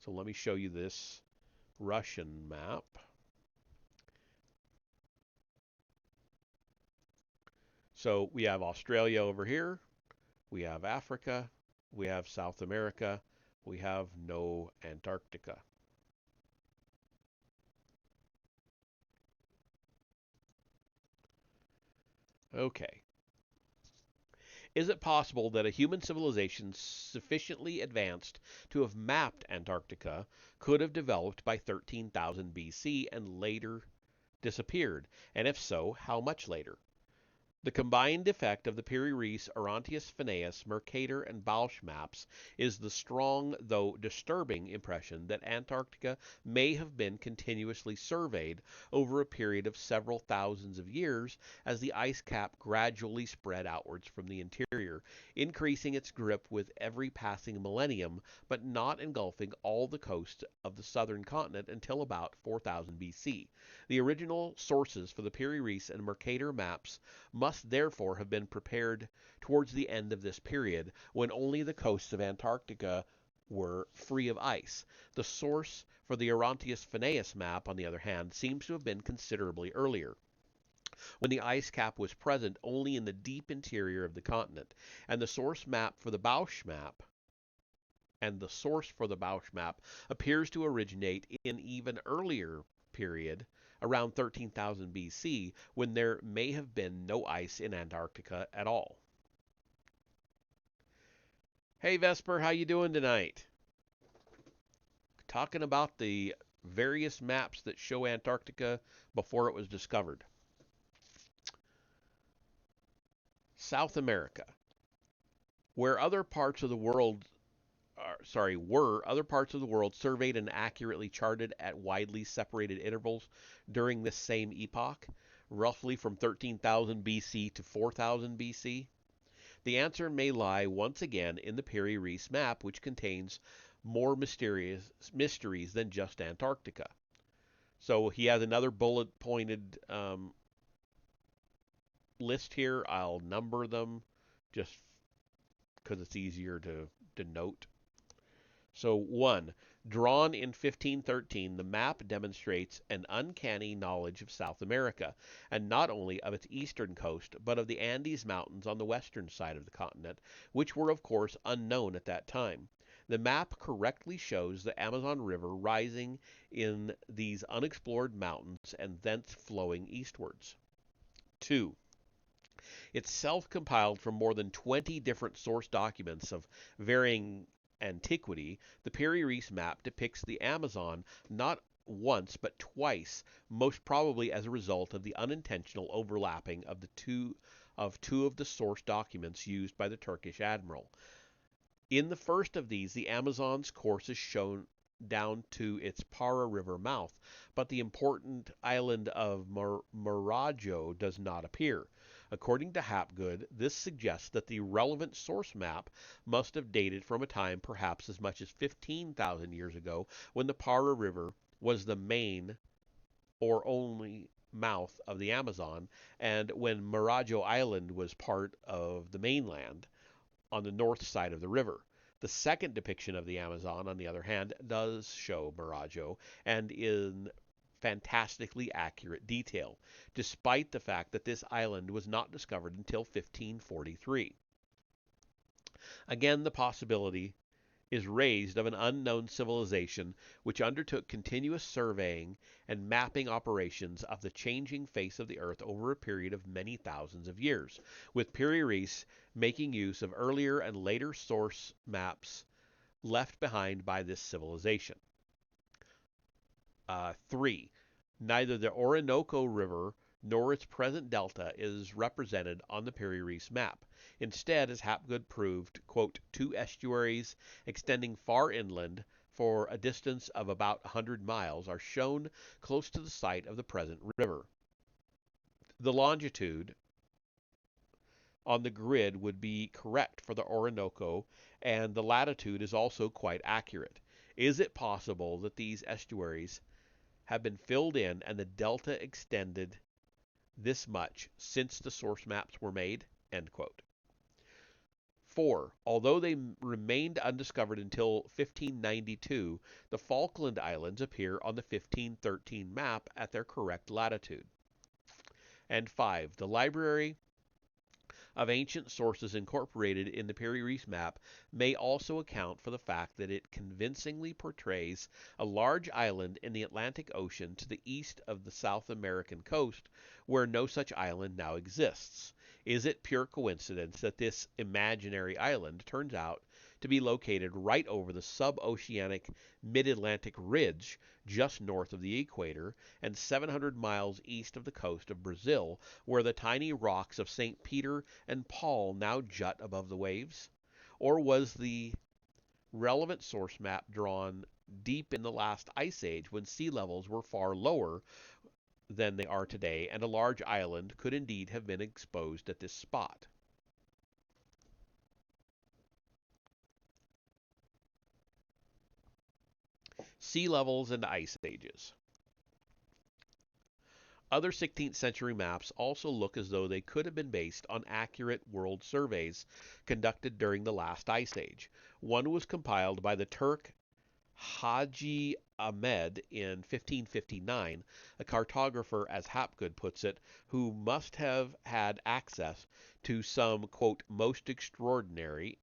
So let me show you this Russian map. So we have Australia over here, we have Africa, we have South America, we have no Antarctica. Okay. Is it possible that a human civilization sufficiently advanced to have mapped Antarctica could have developed by 13,000 BC and later disappeared? And if so, how much later? The combined effect of the Piri-Reis, Orontius Phineas, Mercator, and Bausch maps is the strong, though disturbing, impression that Antarctica may have been continuously surveyed over a period of several thousands of years as the ice cap gradually spread outwards from the interior, increasing its grip with every passing millennium, but not engulfing all the coast of the southern continent until about 4000 BC. The original sources for the Piri-Reis and Mercator maps must therefore have been prepared towards the end of this period, when only the coasts of Antarctica were free of ice. The source for the Orontius Phineas map, on the other hand, seems to have been considerably earlier, when the ice cap was present only in the deep interior of the continent, and the source for the Bausch map appears to originate in even earlier period, around 13,000 BC, when there may have been no ice in Antarctica at all. Hey Vesper, how you doing tonight? Talking about the various maps that show Antarctica before it was discovered. South America, where other parts of the world were other parts of the world surveyed and accurately charted at widely separated intervals during this same epoch, roughly from 13,000 BC to 4000 BC? The answer may lie once again in the Piri-Reis map, which contains more mysteries than just Antarctica. So he has another bullet pointed list here. I'll number them just because it's easier to denote. So 1. Drawn in 1513, the map demonstrates an uncanny knowledge of South America, and not only of its eastern coast, but of the Andes Mountains on the western side of the continent, which were of course unknown at that time. The map correctly shows the Amazon River rising in these unexplored mountains and thence flowing eastwards. 2. It's self-compiled from more than 20 different source documents of varying antiquity, the Piri Reis map depicts the Amazon not once but twice, most probably as a result of the unintentional overlapping of two of the source documents used by the Turkish admiral. In the first of these, the Amazon's course is shown down to its Para River mouth, but the important island of Marajo does not appear. According to Hapgood, this suggests that the relevant source map must have dated from a time perhaps as much as 15,000 years ago, when the Para River was the main or only mouth of the Amazon, and when Marajo Island was part of the mainland on the north side of the river. The second depiction of the Amazon, on the other hand, does show Marajo, and in fantastically accurate detail, despite the fact that this island was not discovered until 1543. Again, the possibility is raised of an unknown civilization which undertook continuous surveying and mapping operations of the changing face of the earth over a period of many thousands of years, with Piri Reis making use of earlier and later source maps left behind by this civilization. 3. Neither the Orinoco River nor its present delta is represented on the Piri Reis map. Instead, as Hapgood proved, quote, two estuaries extending far inland for a distance of about 100 miles are shown close to the site of the present river. The longitude on the grid would be correct for the Orinoco, and the latitude is also quite accurate. Is it possible that these estuaries have been filled in and the delta extended this much since the source maps were made? End quote. 4. Although they remained undiscovered until 1592, the Falkland Islands appear on the 1513 map at their correct latitude. And 5. The Library of Ancient Sources incorporated in the Piri Reis map may also account for the fact that it convincingly portrays a large island in the Atlantic Ocean to the east of the South American coast, where no such island now exists. Is it pure coincidence that this imaginary island turns out to be located right over the sub-oceanic mid-Atlantic ridge just north of the equator and 700 miles east of the coast of Brazil, where the tiny rocks of St. Peter and Paul now jut above the waves? Or was the relevant source map drawn deep in the last ice age when sea levels were far lower than they are today, and a large island could indeed have been exposed at this spot? Sea levels and ice ages. Other 16th century maps also look as though they could have been based on accurate world surveys conducted during the last ice age. One was compiled by the Turk Haji Ahmed in 1559, a cartographer, as Hapgood puts it, who must have had access to some, quote, most extraordinary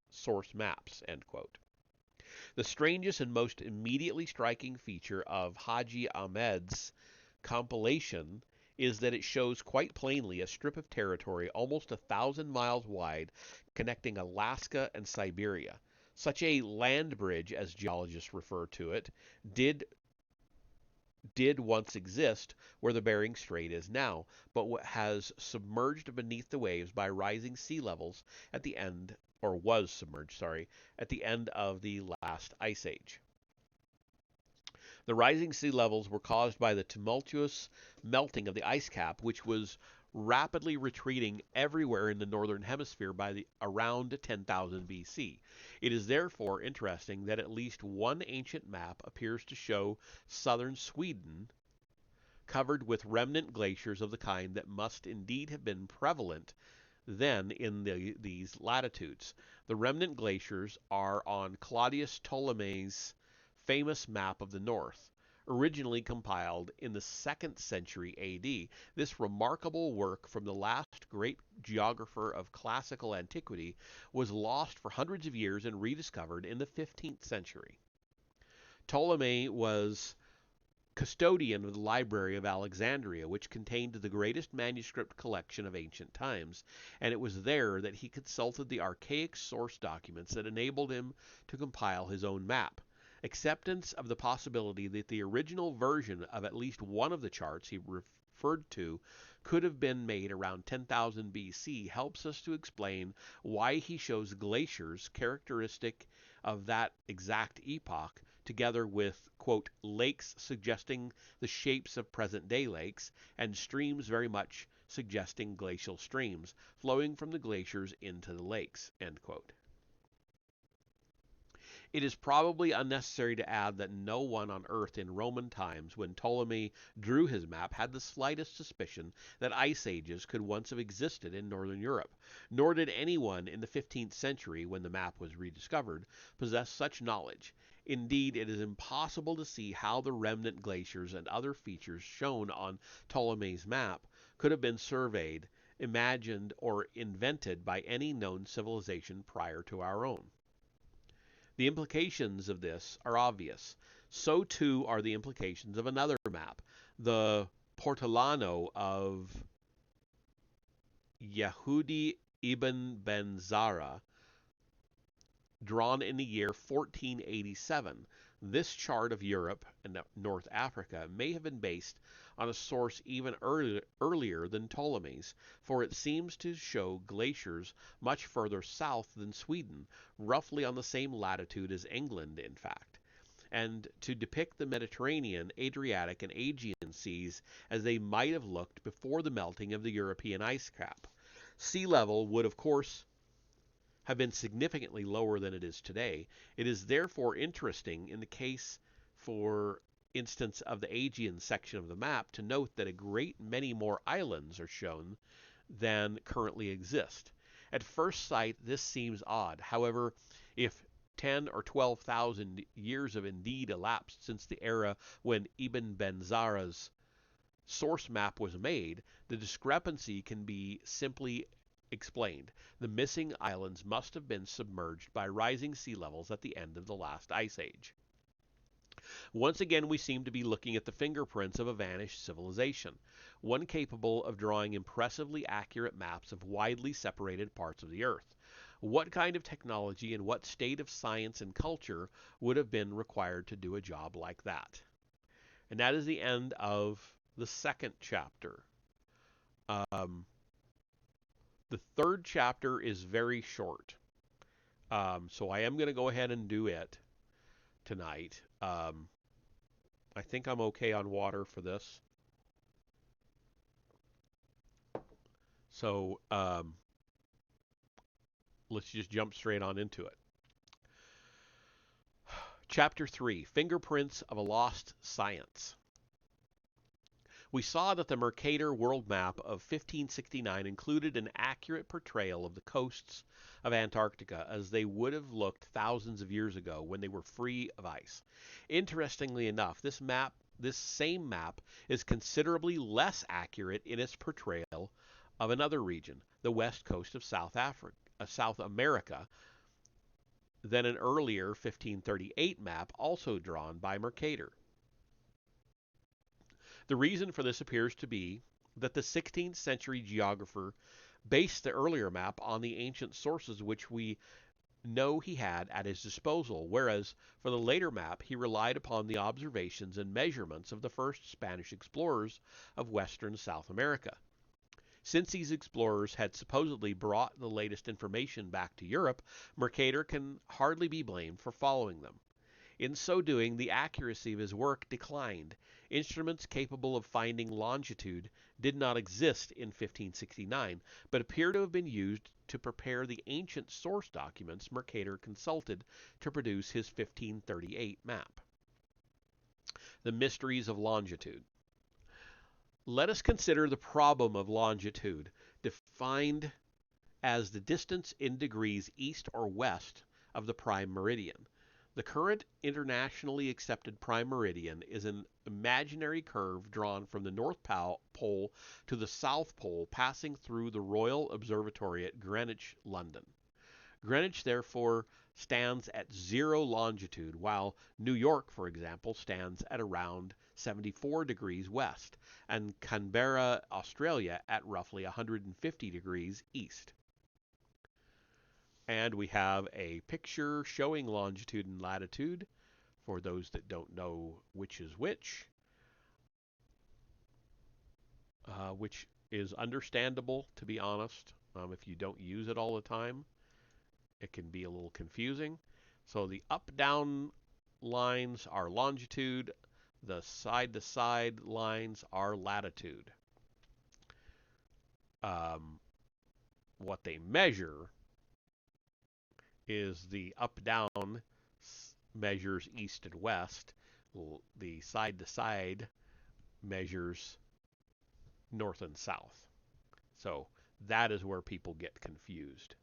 source maps, end quote. The strangest and most immediately striking feature of Haji Ahmed's compilation is that it shows quite plainly a strip of territory almost 1,000 miles wide connecting Alaska and Siberia. Such a land bridge, as geologists refer to it, did once exist where the Bering Strait is now, but has submerged beneath the waves by rising sea levels at the end, or was submerged, sorry, at the end of the last ice age. The rising sea levels were caused by the tumultuous melting of the ice cap, which was rapidly retreating everywhere in the northern hemisphere by around 10,000 BC. It is therefore interesting that at least one ancient map appears to show southern Sweden covered with remnant glaciers of the kind that must indeed have been prevalent then in these latitudes. The remnant glaciers are on Claudius Ptolemy's famous map of the North, originally compiled in the 2nd century AD. This remarkable work from the last great geographer of classical antiquity was lost for hundreds of years and rediscovered in the 15th century. Ptolemy was custodian of the Library of Alexandria, which contained the greatest manuscript collection of ancient times, and it was there that he consulted the archaic source documents that enabled him to compile his own map. Acceptance of the possibility that the original version of at least one of the charts he referred to could have been made around 10,000 BC helps us to explain why he shows glaciers characteristic of that exact epoch, together with, quote, lakes suggesting the shapes of present-day lakes, and streams very much suggesting glacial streams flowing from the glaciers into the lakes, end quote. It is probably unnecessary to add that no one on earth in Roman times, when Ptolemy drew his map, had the slightest suspicion that ice ages could once have existed in northern Europe, nor did anyone in the 15th century, when the map was rediscovered, possess such knowledge. Indeed, it is impossible to see how the remnant glaciers and other features shown on Ptolemy's map could have been surveyed, imagined, or invented by any known civilization prior to our own. The implications of this are obvious. So too are the implications of another map, the Portolano of Yehudi ibn Ben-Zara, drawn in the year 1487. This chart of Europe and North Africa may have been based on a source even earlier than Ptolemy's, for it seems to show glaciers much further south than Sweden, roughly on the same latitude as England, in fact, and to depict the Mediterranean, Adriatic, and Aegean seas as they might have looked before the melting of the European ice cap. Sea level would, of course, have been significantly lower than it is today. It is therefore interesting in the case, for instance, of the Aegean section of the map to note that a great many more islands are shown than currently exist. At first sight, this seems odd. However, if 10 or 12,000 years have indeed elapsed since the era when Ibn Ben-Zara's source map was made, the discrepancy can be simply explained. The missing islands must have been submerged by rising sea levels at the end of the last ice age. Once again, we seem to be looking at the fingerprints of a vanished civilization, one capable of drawing impressively accurate maps of widely separated parts of the earth. What kind of technology and what state of science and culture would have been required to do a job like that? And that is the end of the second chapter. The third chapter is very short, so I am going to go ahead and do it tonight. I think I'm okay on water for this. So let's just jump straight on into it. Chapter 3, Fingerprints of a Lost Science. We saw that the Mercator world map of 1569 included an accurate portrayal of the coasts of Antarctica as they would have looked thousands of years ago when they were free of ice. Interestingly enough, this same map is considerably less accurate in its portrayal of another region, the west coast of South America, than an earlier 1538 map also drawn by Mercator. The reason for this appears to be that the 16th century geographer based the earlier map on the ancient sources which we know he had at his disposal, whereas for the later map he relied upon the observations and measurements of the first Spanish explorers of western South America. Since these explorers had supposedly brought the latest information back to Europe, Mercator can hardly be blamed for following them. In so doing, the accuracy of his work declined. Instruments capable of finding longitude did not exist in 1569, but appear to have been used to prepare the ancient source documents Mercator consulted to produce his 1538 map. The mysteries of longitude. Let us consider the problem of longitude, defined as the distance in degrees east or west of the prime meridian. The current internationally accepted prime meridian is an imaginary curve drawn from the North Pole to the South Pole, passing through the Royal Observatory at Greenwich, London. Greenwich, therefore, stands at 0 longitude, while New York, for example, stands at around 74 degrees west, and Canberra, Australia at roughly 150 degrees east. And we have a picture showing longitude and latitude for those that don't know which is which is understandable, to be honest. If you don't use it all the time, it can be a little confusing. So the up-down lines are longitude, the side-to-side lines are latitude. What they measure is the up-down measures east and west. The side-to-side measures north and south. So that is where people get confused.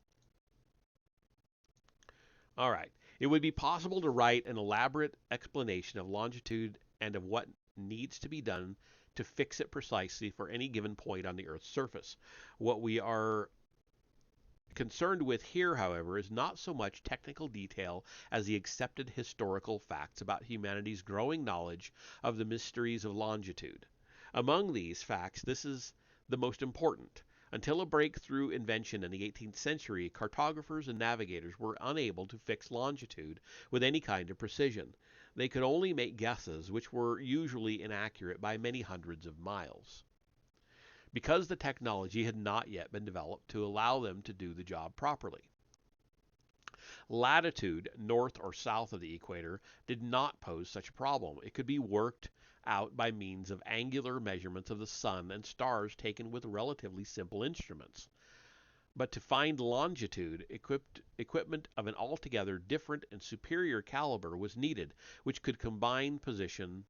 All right. It would be possible to write an elaborate explanation of longitude and of what needs to be done to fix it precisely for any given point on the Earth's surface. What we are concerned with here, however, is not so much technical detail as the accepted historical facts about humanity's growing knowledge of the mysteries of longitude. Among these facts, this is the most important. Until a breakthrough invention in the 18th century, cartographers and navigators were unable to fix longitude with any kind of precision. They could only make guesses, which were usually inaccurate by many hundreds of miles, because the technology had not yet been developed to allow them to do the job properly. Latitude, north or south of the equator, did not pose such a problem. It could be worked out by means of angular measurements of the sun and stars taken with relatively simple instruments. But to find longitude, equipment of an altogether different and superior caliber was needed, which could combine position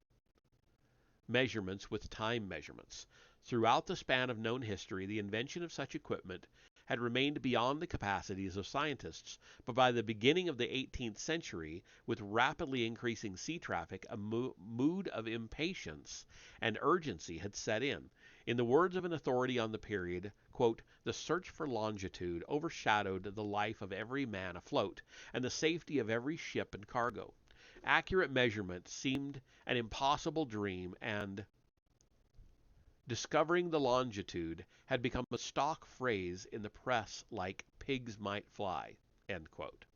measurements with time measurements. Throughout the span of known history, the invention of such equipment had remained beyond the capacities of scientists, but by the beginning of the 18th century, with rapidly increasing sea traffic, a mood of impatience and urgency had set in. In the words of an authority on the period, quote, "The search for longitude overshadowed the life of every man afloat, and the safety of every ship and cargo. Accurate measurement seemed an impossible dream, and discovering the longitude had become a stock phrase in the press like pigs might fly." End quote.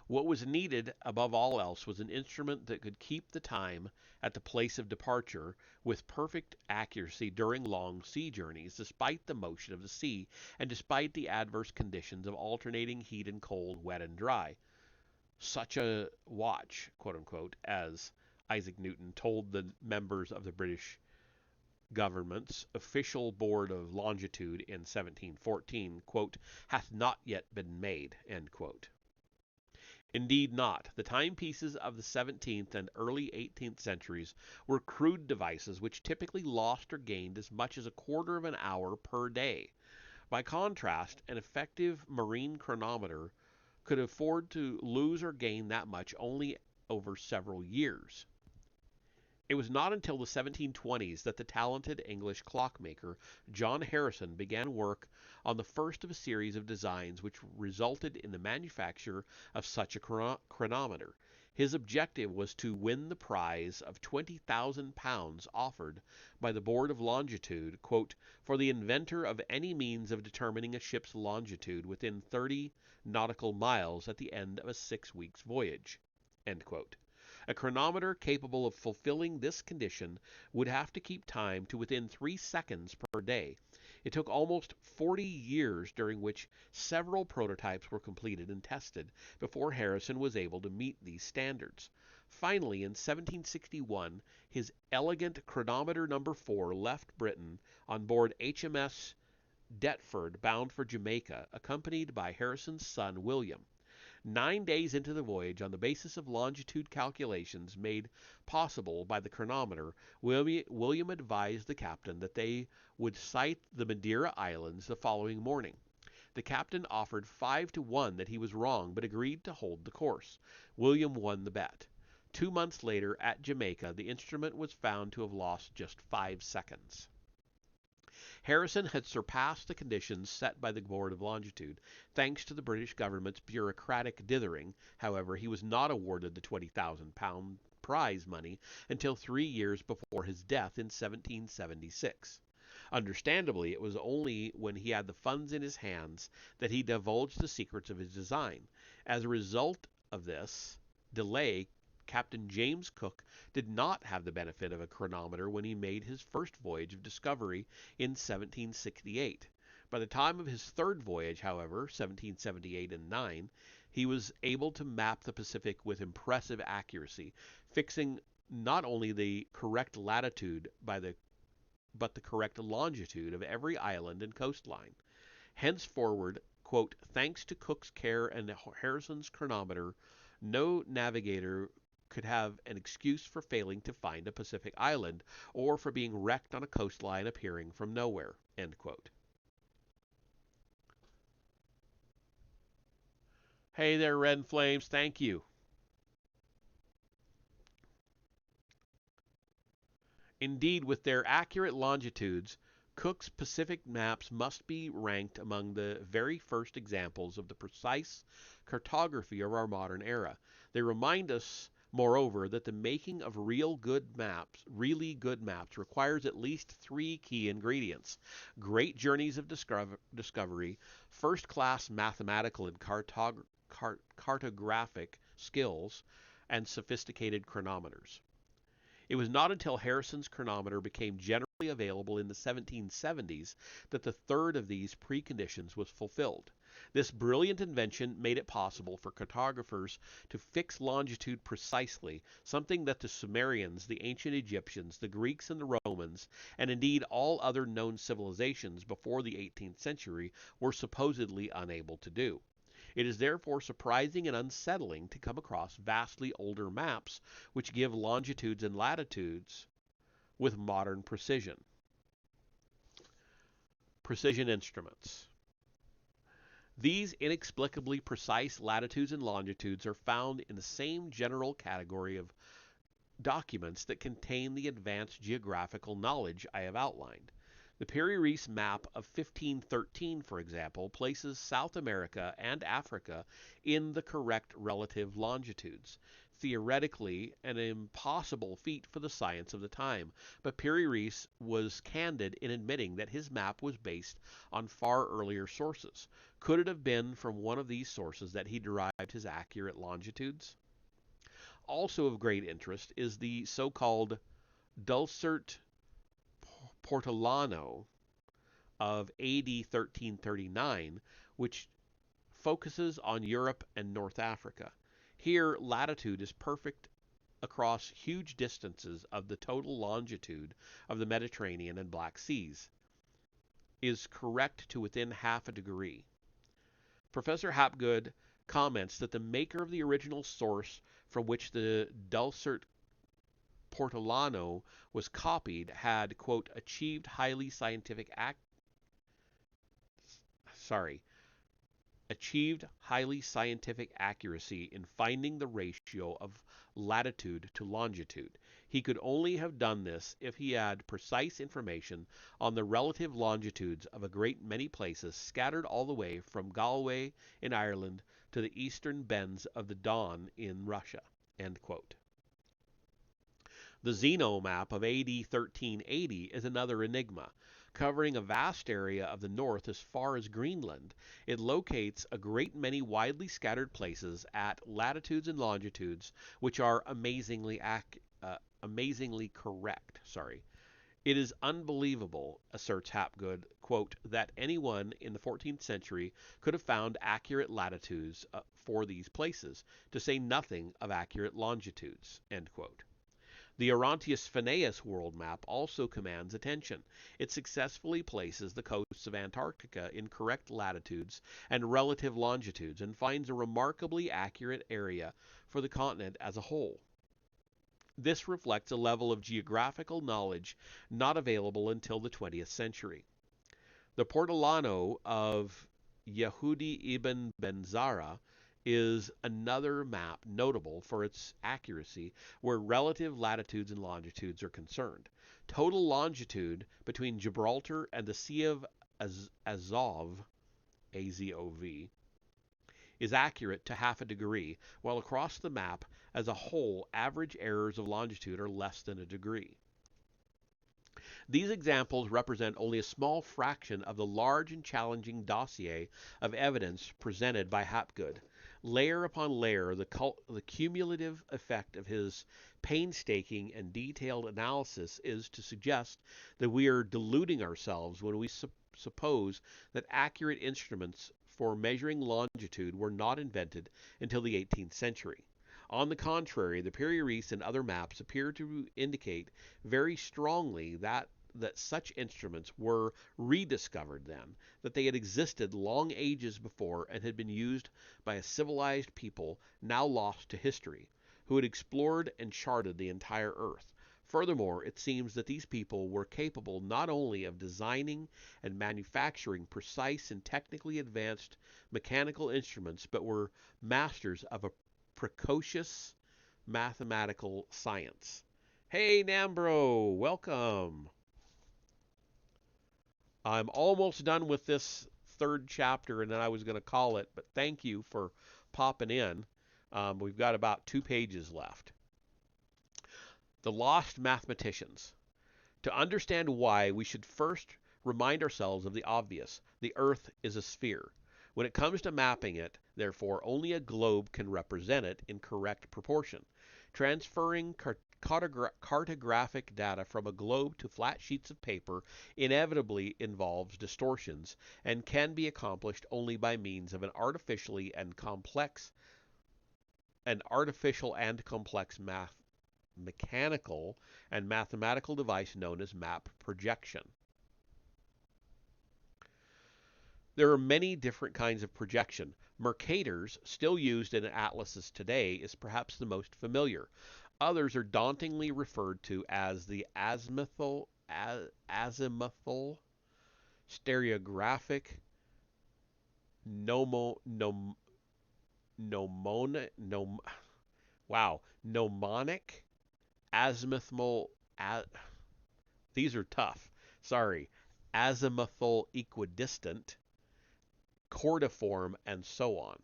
What was needed above all else was an instrument that could keep the time at the place of departure with perfect accuracy during long sea journeys, despite the motion of the sea and despite the adverse conditions of alternating heat and cold, wet and dry. Such a watch, quote unquote, as Isaac Newton told the members of the British government's official board of longitude in 1714, quote, "hath not yet been made," end quote. Indeed not. The timepieces of the 17th and early 18th centuries were crude devices which typically lost or gained as much as a quarter of an hour per day. By contrast, an effective marine chronometer could afford to lose or gain that much only over several years. It was not until the 1720s that the talented English clockmaker John Harrison began work on the first of a series of designs which resulted in the manufacture of such a chronometer. His objective was to win the prize of £20,000 offered by the Board of Longitude, quote, "for the inventor of any means of determining a ship's longitude within 30 nautical miles at the end of a 6 weeks' voyage." End quote. A chronometer capable of fulfilling this condition would have to keep time to within 3 seconds per day. It took almost 40 years, during which several prototypes were completed and tested, before Harrison was able to meet these standards. Finally, in 1761, his elegant chronometer number 4 left Britain on board HMS Deptford, bound for Jamaica, accompanied by Harrison's son William. 9 days into the voyage, on the basis of longitude calculations made possible by the chronometer, William advised the captain that they would sight the Madeira Islands the following morning. The captain offered 5 to 1 that he was wrong, but agreed to hold the course. William won the bet. 2 months later, at Jamaica, the instrument was found to have lost just 5 seconds. Harrison had surpassed the conditions set by the Board of Longitude. Thanks to the British government's bureaucratic dithering, however, he was not awarded the £20,000 prize money until 3 years before his death in 1776. Understandably, it was only when he had the funds in his hands that he divulged the secrets of his design. As a result of this delay, Captain James Cook did not have the benefit of a chronometer when he made his first voyage of discovery in 1768. By the time of his third voyage, however, 1778 and 9, he was able to map the Pacific with impressive accuracy, fixing not only the correct latitude but the correct longitude of every island and coastline. Henceforward, quote, thanks to Cook's care and Harrison's chronometer, no navigator could have an excuse for failing to find a Pacific island or for being wrecked on a coastline appearing from nowhere, end quote. Hey there, Red Flames, thank you. Indeed, with their accurate longitudes, Cook's Pacific maps must be ranked among the very first examples of the precise cartography of our modern era. They remind us, moreover, that the making of really good maps, requires at least 3 key ingredients: great journeys of discovery, first-class mathematical and cartographic skills, and sophisticated chronometers. It was not until Harrison's chronometer became generally available in the 1770s that the third of these preconditions was fulfilled. This brilliant invention made it possible for cartographers to fix longitude precisely, something that the Sumerians, the ancient Egyptians, the Greeks, and the Romans, and indeed all other known civilizations before the 18th century, were supposedly unable to do. It is therefore surprising and unsettling to come across vastly older maps which give longitudes and latitudes with modern precision. Precision instruments. These inexplicably precise latitudes and longitudes are found in the same general category of documents that contain the advanced geographical knowledge I have outlined. The Piri-Reis map of 1513, for example, places South America and Africa in the correct relative longitudes. Theoretically, an impossible feat for the science of the time, but Piri-Reis was candid in admitting that his map was based on far earlier sources. Could it have been from one of these sources that he derived his accurate longitudes? Also of great interest is the so-called Dulcert Portolano of A.D. 1339, which focuses on Europe and North Africa. Here, latitude is perfect across huge distances of the total longitude of the Mediterranean and Black Seas, is correct to within half a degree. Professor Hapgood comments that the maker of the original source from which the Dulcert Portolano was copied had, quote, achieved highly scientific accuracy in finding the ratio of latitude to longitude. He could only have done this if he had precise information on the relative longitudes of a great many places scattered all the way from Galway in Ireland to the eastern bends of the Don in Russia, end quote. The Zeno map of A.D. 1380 is another enigma. Covering a vast area of the north as far as Greenland, it locates a great many widely scattered places at latitudes and longitudes which are amazingly correct. It is unbelievable, asserts Hapgood, quote, that anyone in the 14th century could have found accurate latitudes for these places, to say nothing of accurate longitudes, end quote. The Orontius Phineas world map also commands attention. It successfully places the coasts of Antarctica in correct latitudes and relative longitudes and finds a remarkably accurate area for the continent as a whole. This reflects a level of geographical knowledge not available until the 20th century. The Portolano of Yehudi ibn Benzara is another map notable for its accuracy where relative latitudes and longitudes are concerned. Total longitude between Gibraltar and the Sea of Azov, A-Z-O-V, is accurate to half a degree, while across the map as a whole, average errors of longitude are less than a degree. These examples represent only a small fraction of the large and challenging dossier of evidence presented by Hapgood. Layer upon layer, the cumulative effect of his painstaking and detailed analysis is to suggest that we are deluding ourselves when we suppose that accurate instruments for measuring longitude were not invented until the 18th century. On the contrary, the Piri and other maps appear to indicate very strongly that such instruments were rediscovered then, that they had existed long ages before and had been used by a civilized people now lost to history, who had explored and charted the entire earth. Furthermore, it seems that these people were capable not only of designing and manufacturing precise and technically advanced mechanical instruments, but were masters of a precocious mathematical science. Hey, Nambro, welcome. I'm almost done with this third chapter, and then I was going to call it, but thank you for popping in. We've got about 2 pages left. The Lost Mathematicians. To understand why, we should first remind ourselves of the obvious. The Earth is a sphere. When it comes to mapping it, therefore, only a globe can represent it in correct proportion. Transferring cartographic data from a globe to flat sheets of paper inevitably involves distortions and can be accomplished only by means of an artificial and complex mechanical and mathematical device known as map projection. There are many different kinds of projection. Mercator's, still used in atlases today, is perhaps the most familiar. Others are dauntingly referred to as the azimuthal stereographic nomo, nom, nomona, nom, wow, gnomonic azimuthal. These are tough. Sorry. Azimuthal equidistant, cordiform, and so on.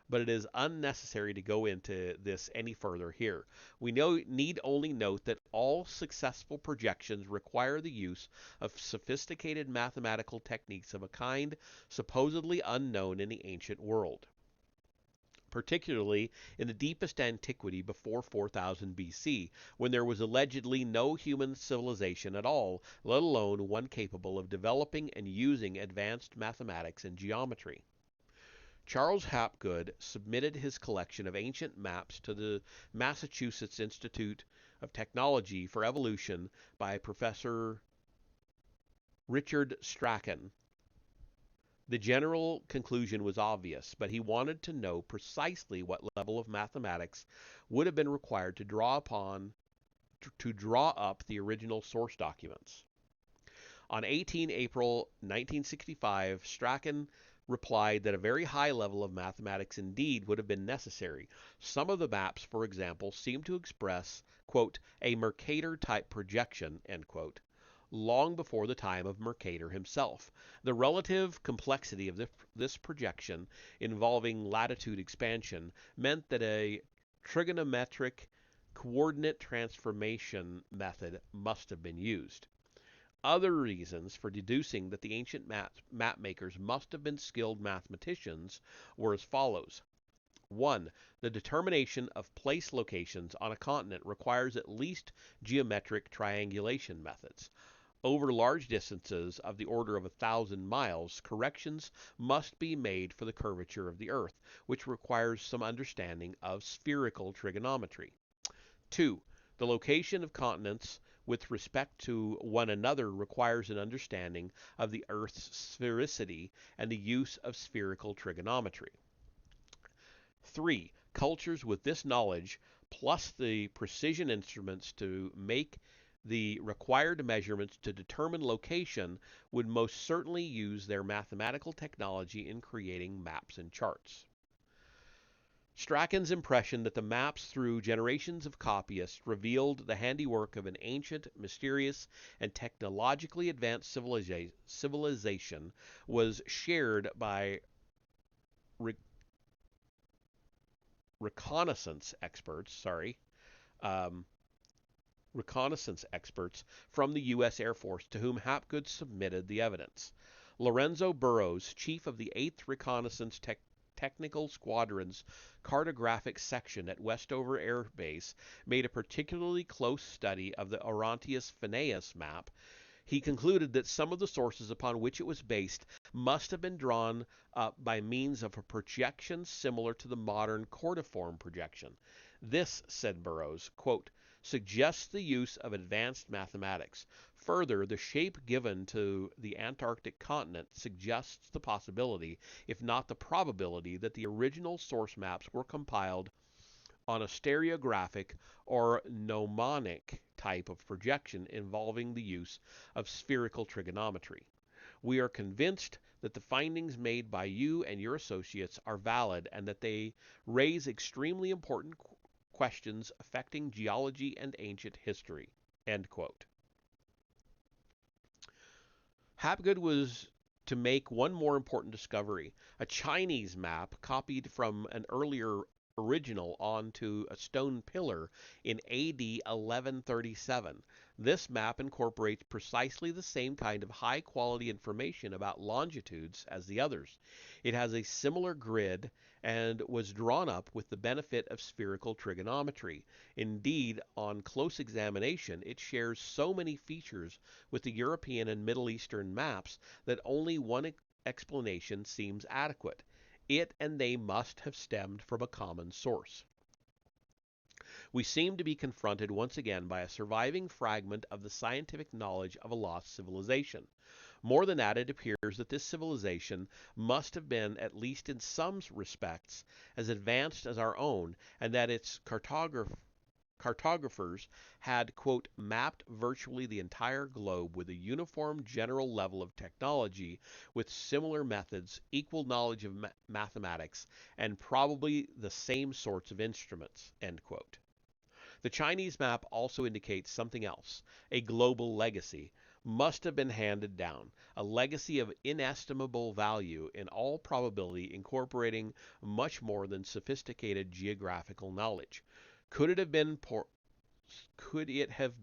But it is unnecessary to go into this any further here. We need only note that all successful projections require the use of sophisticated mathematical techniques of a kind supposedly unknown in the ancient world, particularly in the deepest antiquity before 4000 BC, when there was allegedly no human civilization at all, let alone one capable of developing and using advanced mathematics and geometry. Charles Hapgood submitted his collection of ancient maps to the Massachusetts Institute of Technology for Evolution by Professor Richard Strachan. The general conclusion was obvious, but he wanted to know precisely what level of mathematics would have been required to draw up the original source documents. On 18 April 1965, Strachan replied that a very high level of mathematics indeed would have been necessary. Some of the maps, for example, seem to express, quote, a Mercator-type projection, end quote, long before the time of Mercator himself. The relative complexity of this projection, involving latitude expansion, meant that a trigonometric coordinate transformation method must have been used. Other reasons for deducing that the ancient map makers must have been skilled mathematicians were as follows. 1. The determination of place locations on a continent requires at least geometric triangulation methods. Over large distances of the order of 1,000 miles, corrections must be made for the curvature of the Earth, which requires some understanding of spherical trigonometry. 2. The location of continents with respect to one another requires an understanding of the Earth's sphericity and the use of spherical trigonometry. 3. Cultures with this knowledge, plus the precision instruments to make the required measurements to determine location, would most certainly use their mathematical technology in creating maps and charts. Strachan's impression that the maps through generations of copyists revealed the handiwork of an ancient, mysterious, and technologically advanced civilization was shared by reconnaissance experts, um, reconnaissance experts from the U.S. Air Force to whom Hapgood submitted the evidence. Lorenzo Burrows, chief of the 8th Reconnaissance Technical Squadron's cartographic section at Westover Air Base, made a particularly close study of the Orontius Phineas map. He concluded that some of the sources upon which it was based must have been drawn up by means of a projection similar to the modern cordiform projection. This, said Burrows, quote, suggests the use of advanced mathematics. Further, the shape given to the Antarctic continent suggests the possibility, if not the probability, that the original source maps were compiled on a stereographic or gnomonic type of projection involving the use of spherical trigonometry. We are convinced that the findings made by you and your associates are valid and that they raise extremely important questions affecting geology and ancient history. End quote. Hapgood was to make one more important discovery. A Chinese map copied from an earlier original onto a stone pillar in AD 1137. This map incorporates precisely the same kind of high quality information about longitudes as the others. It has a similar grid and was drawn up with the benefit of spherical trigonometry. Indeed, on close examination, it shares so many features with the European and Middle Eastern maps that only one explanation seems adequate. It and they must have stemmed from a common source. We seem to be confronted once again by a surviving fragment of the scientific knowledge of a lost civilization. More than that, it appears that this civilization must have been, at least in some respects, as advanced as our own, and that its cartographers had, quote, mapped virtually the entire globe with a uniform general level of technology, with similar methods, equal knowledge of mathematics, and probably the same sorts of instruments, end quote. The Chinese map also indicates something else. A global legacy must have been handed down, a legacy of inestimable value, in all probability incorporating much more than sophisticated geographical knowledge. Could it have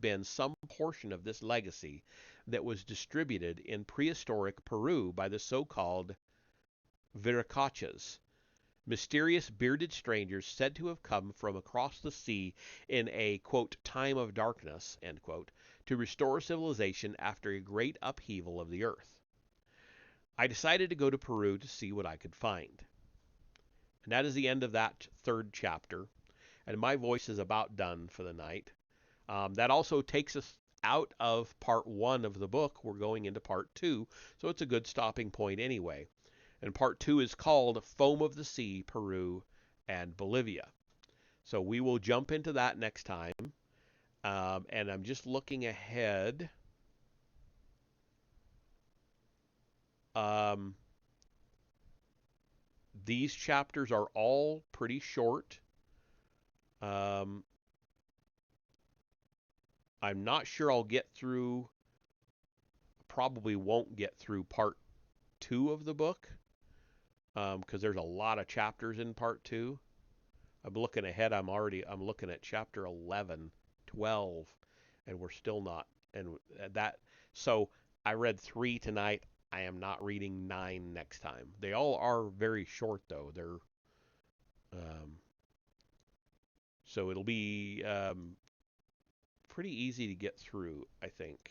been some portion of this legacy that was distributed in prehistoric Peru by the so-called Viracachas, mysterious bearded strangers said to have come from across the sea in a, quote, time of darkness, end quote, to restore civilization after a great upheaval of the earth? I decided to go to Peru to see what I could find. And that is the end of that 3rd chapter. And my voice is about done for the night. That also takes us out of part 1 of the book. We're going into part 2, so it's a good stopping point anyway. And part 2 is called Foam of the Sea, Peru, and Bolivia. So we will jump into that next time. And I'm just looking ahead. These chapters are all pretty short. I'm not sure I'll get through, probably won't get through part 2 of the book, because there's a lot of chapters in part 2. I'm looking ahead. I'm looking at chapter 11, 12, and we're still not. And that, so I read 3 tonight. I am not reading 9 next time. They all are very short, though. They're, so it'll be pretty easy to get through, I think.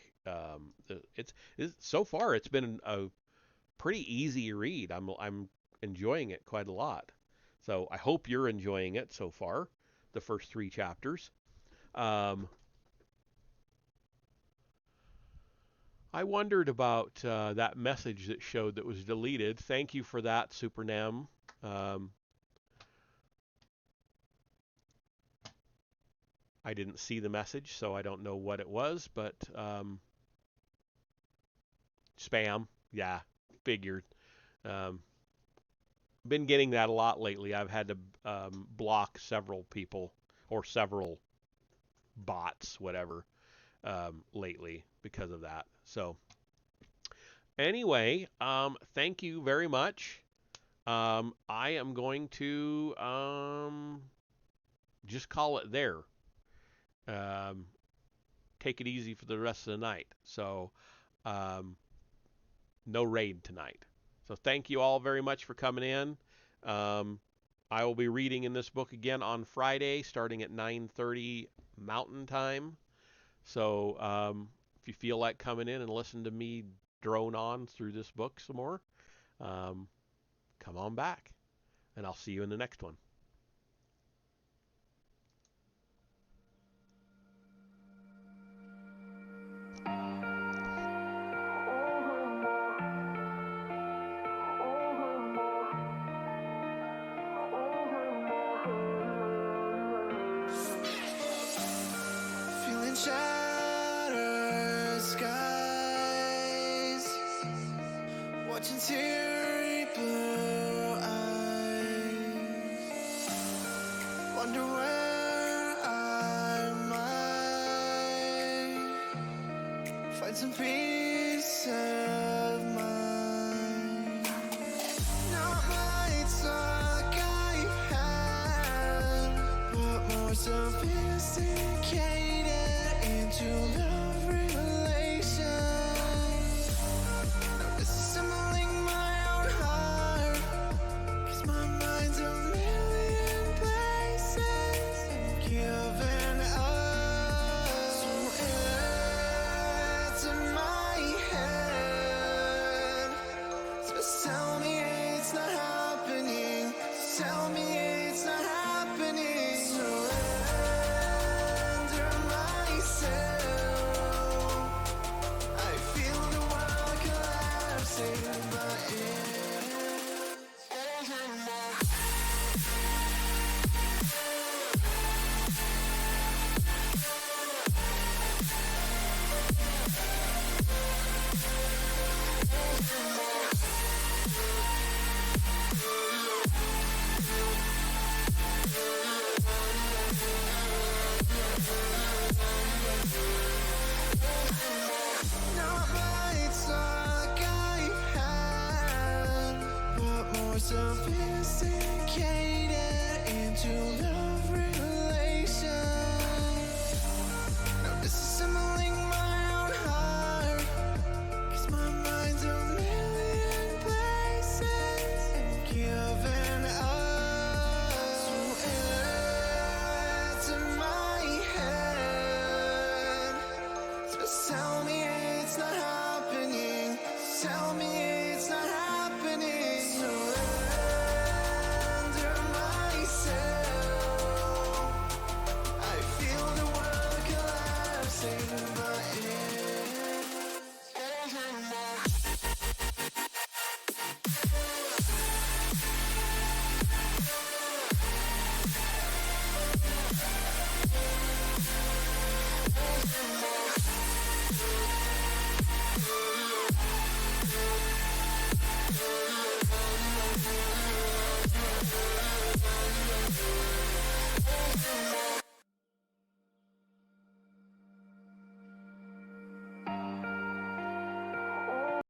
It's so far it's been a pretty easy read. I'm enjoying it quite a lot. So I hope you're enjoying it so far, the first 3 chapters. I wondered about that message that showed that was deleted. Thank you for that, Supernam. I didn't see the message, so I don't know what it was, but spam. Yeah, figured. Been getting that a lot lately. I've had to block several people or several bots, whatever, lately because of that. So anyway, thank you very much. I am going to just call it there. Um, Take it easy for the rest of the night. So, um, no raid tonight. So thank you all very much for coming in. Um, I will be reading in this book again on Friday, starting at 9:30 Mountain Time. So if you feel like coming in and listen to me drone on through this book some more, um, come on back, and I'll see you in the next one. Feeling shattered skies, watching teary blue eyes, wonder where I might find some peace of mind. Not lights like I've had, but more sophisticated into love relations. Now disassembling my own heart, 'cause my mind's a million places. I'm giving up. So it's in my head. Just tell me it's not happening. Tell me it's not happening. Surrender myself. I feel the world collapsing, but not lights like I've had, but more sophisticated into love relations.